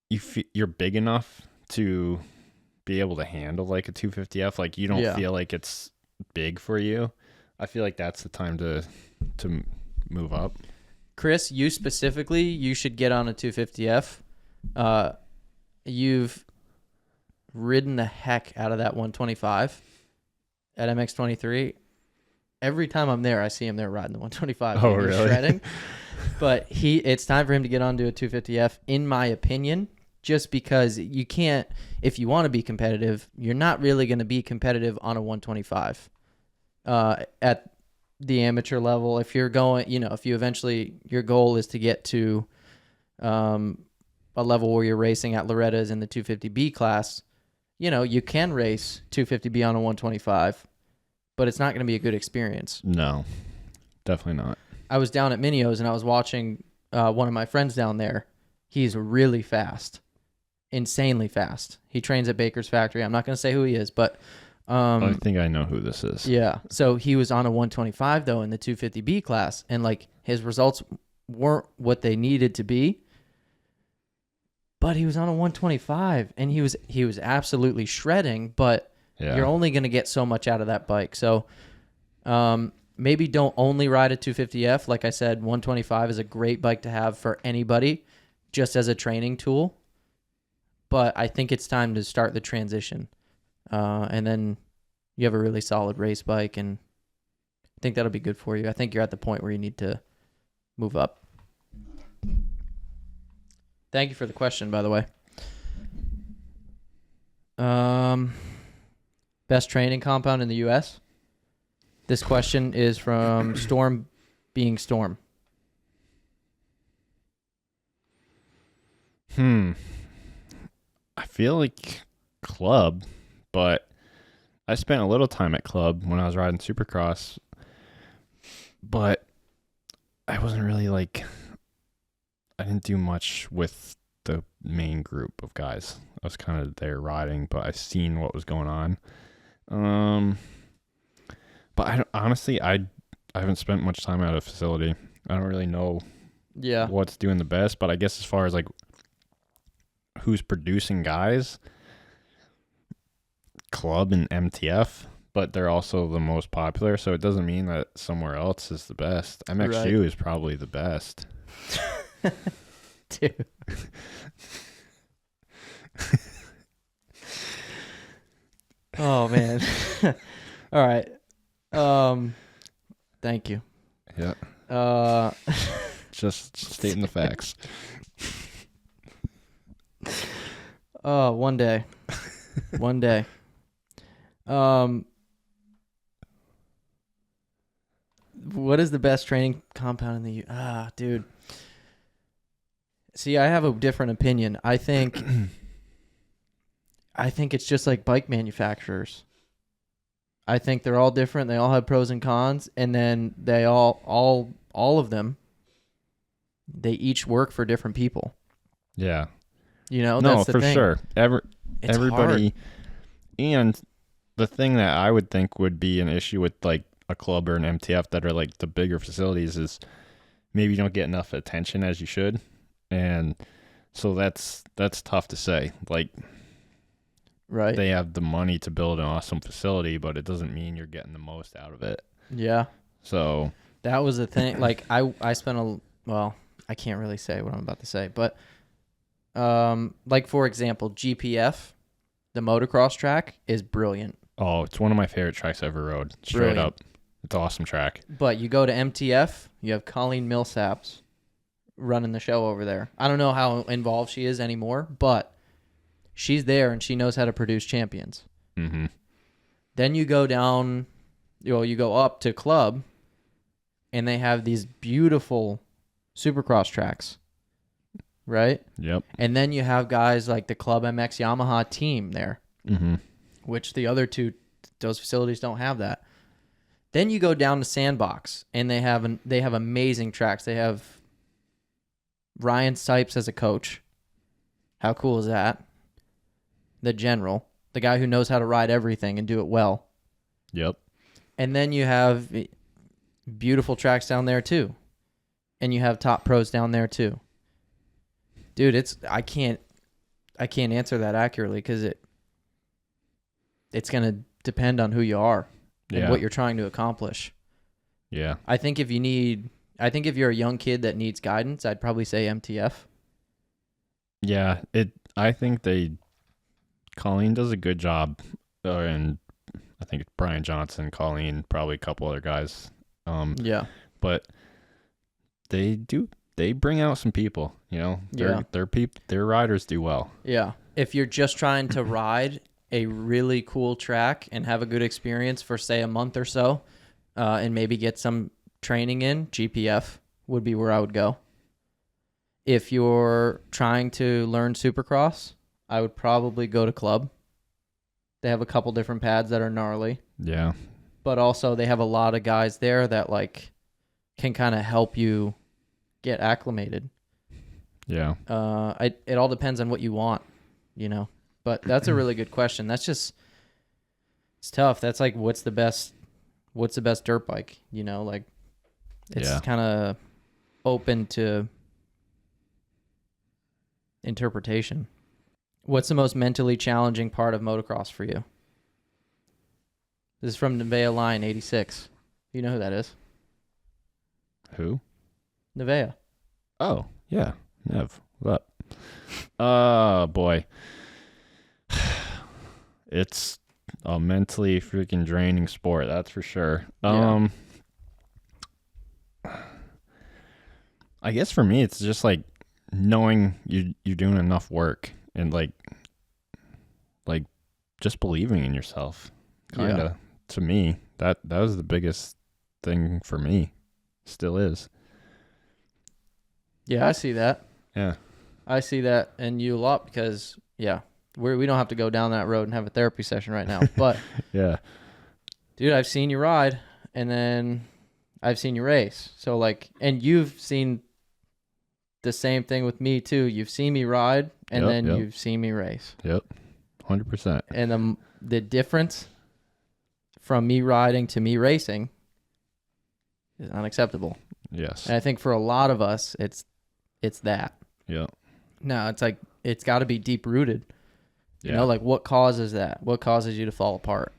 big enough to be able to handle like a 250F, like you don't feel like it's big for you. I feel like that's the time to move up. Chris, you specifically, you should get on a 250F. You've ridden the heck out of that 125 at MX23. Every time I'm there, I see him there riding the 125. Oh, really? Shredding. But it's time for him to get onto a 250F, in my opinion, just because you can't, if you want to be competitive, you're not really going to be competitive on a 125 at the amateur level. If you're going, if you eventually, your goal is to get to a level where you're racing at Loretta's in the 250B class, you can race 250B on a 125, but it's not going to be a good experience. No, definitely not. I was down at Minio's and I was watching one of my friends down there. He's really fast, insanely fast. He trains at Baker's Factory. I'm not going to say who he is, but I think I know who this is. Yeah. So he was on a 125 though in the 250B class, and like his results weren't what they needed to be. But he was on a 125 and he was absolutely shredding, but you're only going to get so much out of that bike. So maybe don't only ride a 250F. Like I said, 125 is a great bike to have for anybody, just as a training tool. But I think it's time to start the transition. And then you have a really solid race bike, and I think that'll be good for you. I think you're at the point where you need to move up. Thank you for the question, by the way. Best training compound in the U.S.? This question is from Storm Being Storm. I feel like Club, but I spent a little time at Club when I was riding Supercross. But I wasn't really like, I didn't do much with the main group of guys. I was kind of there riding, but I seen what was going on. But honestly, I haven't spent much time at a facility. I don't really know Yeah. what's doing the best, but I guess as far as like who's producing guys, Club and MTF, but they're also the most popular, so it doesn't mean that somewhere else is the best. MXU is probably the best. Dude. Oh man. All right. Thank you. Yeah. Just stating the facts. One day. One day. What is the best training compound in the dude. See, I have a different opinion. I think it's just like bike manufacturers. I think they're all different. They all have pros and cons, and then they all of them, they each work for different people. Yeah. You know, No, that's the for thing. sure. It's Everybody, hard. and the thing that I would think would be an issue with like a Club or an MTF that are like the bigger facilities is maybe you don't get enough attention as you should, and so that's tough to say. Like, Right. they have the money to build an awesome facility, but it doesn't mean you're getting the most out of it. Yeah. So That was the thing. Like I spent well, I can't really say what I'm about to say, but like for example, GPF, the motocross track is brilliant. oh, it's one of my favorite tracks I ever rode. Straight Brilliant. up. It's an awesome track. But you go to MTF, you have Colleen Millsaps running the show over there. I don't know how involved she is anymore, but she's there and she knows how to produce champions. Mm-hmm. Then you go down, you go up to Club, and they have these beautiful supercross tracks, right? Yep. And then you have guys like the Club MX Yamaha team there, Mm-hmm. which the other two, those facilities don't have that. Then you go down to Sandbox, and they have amazing tracks. They have Ryan Sipes as a coach. How cool is that? The general, the guy who knows how to ride everything and do it well. Yep. And then you have beautiful tracks down there too. And you have top pros down there too. Dude, I can't answer that accurately because it's going to depend on who you are and what you're trying to accomplish. Yeah. I think if you're a young kid that needs guidance, I'd probably say MTF. Yeah. I think Colleen does a good job, and I think it's Brian Johnson, Colleen, probably a couple other guys. Yeah. But they bring out some people, you know. Their riders do well. Yeah. If you're just trying to ride a really cool track and have a good experience for, say, a month or so, and maybe get some training in, GPF would be where I would go. If you're trying to learn Supercross, I would probably go to Club. They have a couple different pads that are gnarly. Yeah. But also they have a lot of guys there that like can kind of help you get acclimated. Yeah. It all depends on what you want, you know. But that's a really good question. It's tough. That's like what's the best dirt bike, you know, like it's kind of open to interpretation. What's the most mentally challenging part of motocross for you? This is from Nevea Line 86. You know who that is? Who? Nevea. Oh, yeah. Nev. What up? Oh, boy. It's a mentally freaking draining sport, that's for sure. Yeah. I guess for me, it's just like knowing you're doing enough work and like just believing in yourself. Kind of. To me, that was the biggest thing for me. Still is. Yeah, I see that. Yeah. I see that in you a lot because, we don't have to go down that road and have a therapy session right now. But, Yeah. dude, I've seen you ride, and then I've seen you race. So like, and you've seen the same thing with me too. You've seen me ride, and then you've seen me race. Yep, 100%. And the difference from me riding to me racing is unacceptable. Yes. And I think for a lot of us, it's that. Yeah. No, it's like it's got to be deep rooted. You Yeah. know, like what causes that? What causes you to fall apart?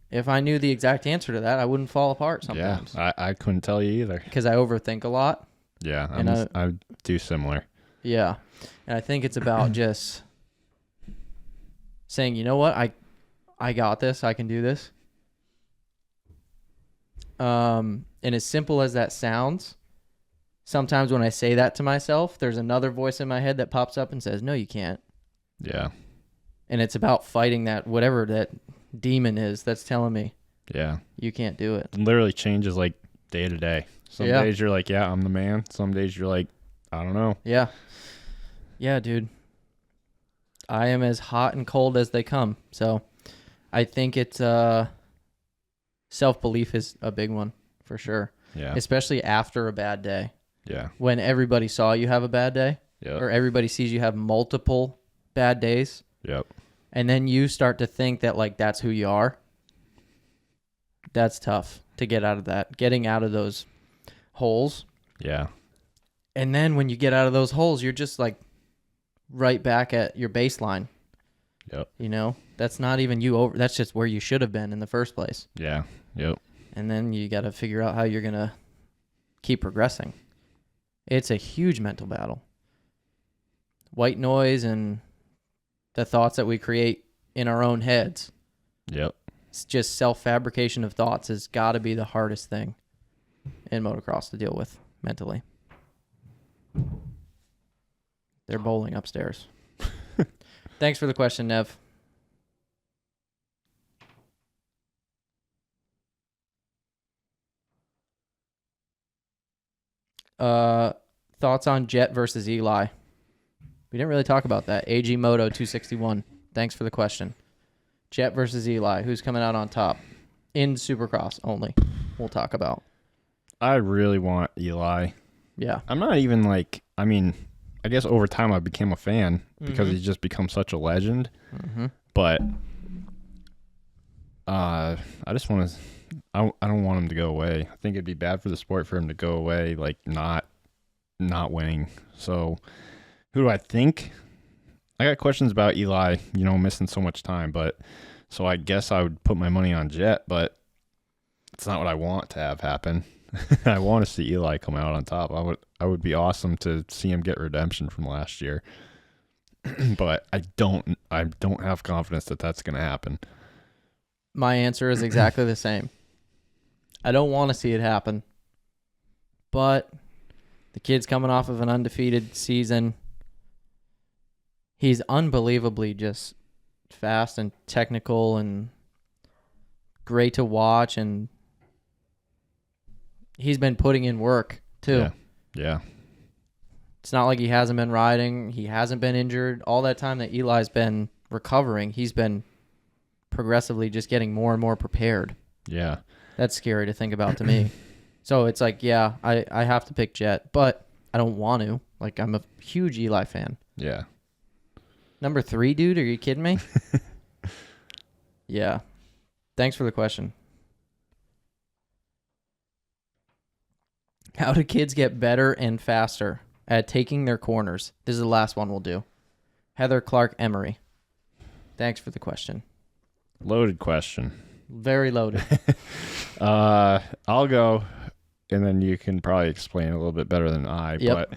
If I knew the exact answer to that, I wouldn't fall apart sometimes. Yeah, I couldn't tell you either. Because I overthink a lot. Yeah, And I do similar. Yeah. And I think it's about just saying, you know what, I got this. I can do this. And as simple as that sounds, sometimes when I say that to myself, there's another voice in my head that pops up and says, no, you can't. Yeah. And it's about fighting that, whatever that demon is that's telling me, Yeah. you can't do it. It literally changes like day to day. Some days you're like, yeah, I'm the man. Some days you're like, I don't know. Yeah. Yeah, dude. I am as hot and cold as they come. So I think it's self-belief is a big one for sure. Yeah. Especially after a bad day. Yeah. When everybody saw you have a bad day. Yep. Or everybody sees you have multiple bad days. Yep. And then you start to think that like that's who you are. That's tough to get out of that. Getting out of those holes. Yeah. And then when you get out of those holes, you're just like right back at your baseline. Yep. You know, that's not even you over. That's just where you should have been in the first place. Yeah. Yep. And then you got to figure out how you're going to keep progressing. It's a huge mental battle. White noise and the thoughts that we create in our own heads. Yep. It's just self-fabrication of thoughts has got to be the hardest thing in motocross to deal with mentally. They're bowling upstairs. Thanks for the question, Nev. Thoughts on Jet versus Eli? We didn't really talk about that. AG Moto 261. Thanks for the question. Jet versus Eli. Who's coming out on top? In Supercross only. We'll talk about. I really want Eli. Yeah. I'm not even like, I mean, I guess over time I became a fan because he's just become such a legend. Mm-hmm. But I just want to, I don't want him to go away. I think it'd be bad for the sport for him to go away, like not winning. So who do I think? I got questions about Eli, you know, missing so much time, but so I guess I would put my money on Jet, but it's not what I want to have happen. I want to see Eli come out on top. I would be awesome to see him get redemption from last year. But I don't have confidence that that's going to happen. My answer is exactly the same. I don't want to see it happen. But the kid's coming off of an undefeated season. He's unbelievably just fast and technical and great to watch, and he's been putting in work too. Yeah. It's not like he hasn't been riding. He hasn't been injured. All that time that Eli's been recovering, he's been progressively just getting more and more prepared. Yeah. That's scary to think about to me. So it's like, yeah, I have to pick Jet, but I don't want to. Like, I'm a huge Eli fan. Yeah. Number 3, dude? Are you kidding me? Yeah. Thanks for the question. How do kids get better and faster at taking their corners? This is the last one we'll do. Heather Clark Emery. Thanks for the question. Loaded question. Very loaded. I'll go, and then you can probably explain it a little bit better than I. Yep. But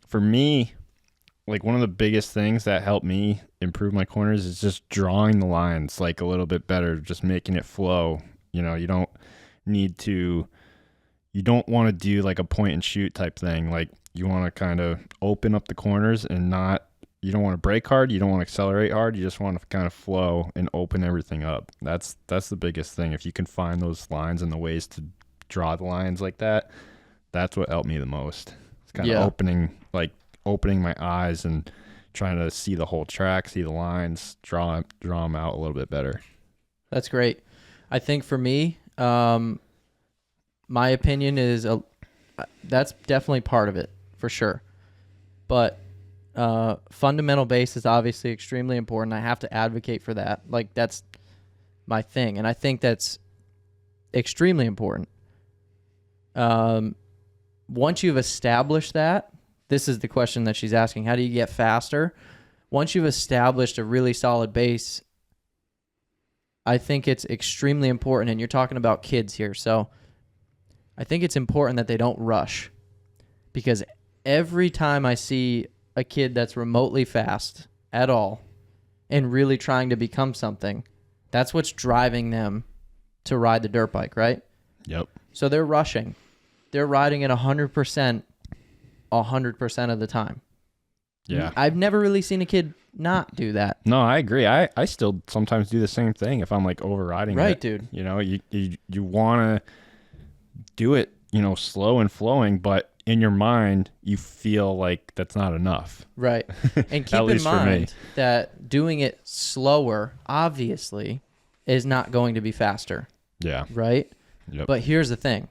for me, like one of the biggest things that helped me improve my corners is just drawing the lines like a little bit better, just making it flow. You know, you don't want to do like a point and shoot type thing. Like you want to kind of open up the corners and you don't want to brake hard. You don't want to accelerate hard. You just want to kind of flow and open everything up. That's the biggest thing. If you can find those lines and the ways to draw the lines like that, that's what helped me the most. It's kind of opening my eyes and trying to see the whole track, see the lines, draw them out a little bit better. That's great. I think for me, My opinion is that's definitely part of it for sure. But fundamental base is obviously extremely important. I have to advocate for that. Like, that's my thing. And I think that's extremely important. Once you've established that, this is the question that she's asking. How do you get faster? Once you've established a really solid base, I think it's extremely important. And you're talking about kids here. So I think it's important that they don't rush. Because every time I see a kid that's remotely fast at all and really trying to become something, that's what's driving them to ride the dirt bike, right? Yep. So they're rushing. They're riding at 100% of the time. Yeah. I've never really seen a kid not do that. No, I agree. I still sometimes do the same thing if I'm like overriding Right, it. dude. You know, you want to do it, you know, slow and flowing, but in your mind, you feel like that's not enough. Right. And keep in mind that doing it slower, obviously, is not going to be faster. Yeah. Right? Yep. But here's the thing.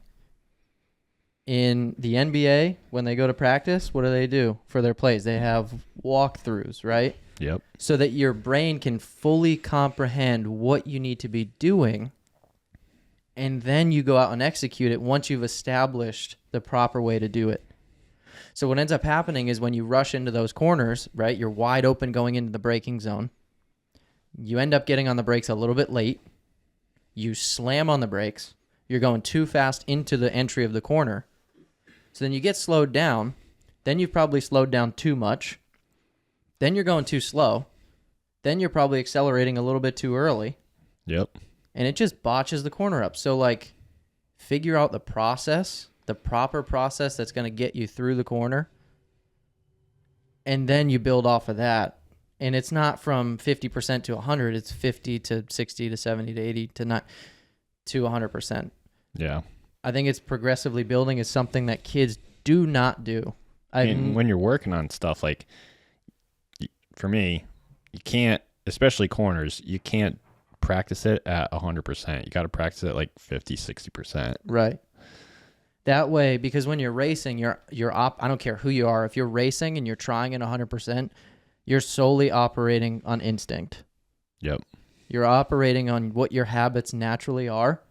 In the NBA, when they go to practice, what do they do for their plays? They have walkthroughs, right? Yep. So that your brain can fully comprehend what you need to be doing, and then you go out and execute it once you've established the proper way to do it. So what ends up happening is when you rush into those corners, right, you're wide open going into the braking zone. You end up getting on the brakes a little bit late. You slam on the brakes. You're going too fast into the entry of the corner. So then you get slowed down. Then you've probably slowed down too much. Then you're going too slow. Then you're probably accelerating a little bit too early. Yep. And it just botches the corner up. So, like, figure out the process, the proper process that's going to get you through the corner. And then you build off of that. And it's not from 50% to 100. It's 50 to 60 to 70 to 80 to 100%. Yeah. I think it's progressively building is something that kids do not do. And when you're working on stuff, like, for me, you can't, especially corners, you can't practice it at 100%. You got to practice it like 50, 60%. Right. That way, because when you're racing, I don't care who you are. If you're racing and you're trying it 100%, you're solely operating on instinct. Yep. You're operating on what your habits naturally are.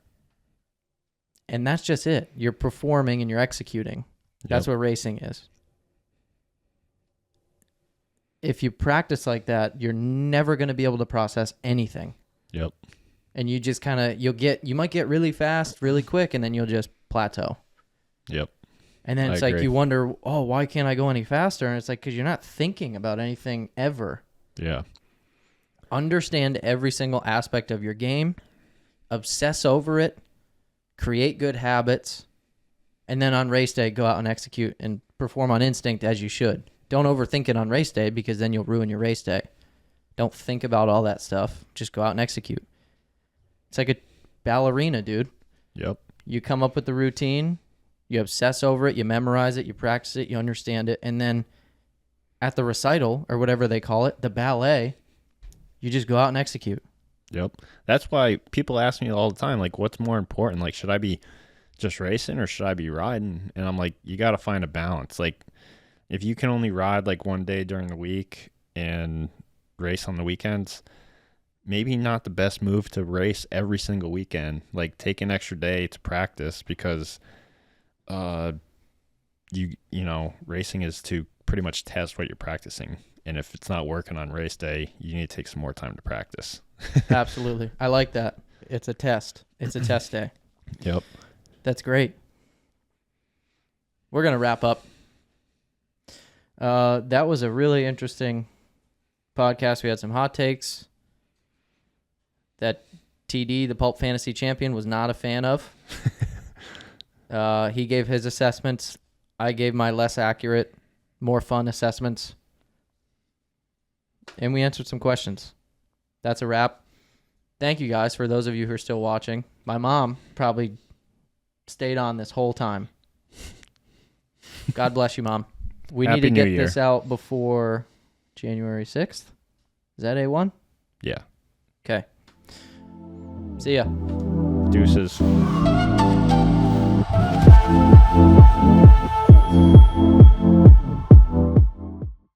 And that's just it. You're performing and you're executing. That's what racing is. If you practice like that, you're never going to be able to process anything. Yep. And you just kind of, you might get really fast, really quick, and then you'll just plateau. Yep. And then it's like you wonder, oh, why can't I go any faster? And it's like, because you're not thinking about anything ever. Yeah. Understand every single aspect of your game, obsess over it, create good habits, and then on race day, go out and execute and perform on instinct as you should. Don't overthink it on race day because then you'll ruin your race day. Don't think about all that stuff. Just go out and execute. It's like a ballerina, dude. Yep. You come up with the routine, you obsess over it, you memorize it, you practice it, you understand it, and then at the recital, or whatever they call it, the ballet, you just go out and execute. Yep. That's why people ask me all the time, like, what's more important? Like, should I be just racing or should I be riding? And I'm like, you got to find a balance. Like, if you can only ride like one day during the week and race on the weekends, maybe not the best move to race every single weekend. Like, take an extra day to practice because, you know, racing is to pretty much test what you're practicing. And if it's not working on race day, you need to take some more time to practice. Absolutely. I like that. It's a test. It's a test day. Yep. That's great. We're going to wrap up. That was a really interesting podcast. We had some hot takes that TD, the Pulp Fantasy champion, was not a fan of. He gave his assessments. I gave my less accurate, more fun assessments. And we answered some questions. That's a wrap. Thank you guys for those of you who are still watching. My mom probably stayed on this whole time. God bless you, Mom. We Happy need to New get Year. this out before January 6th. Is that A1? Yeah. Okay. See ya. Deuces.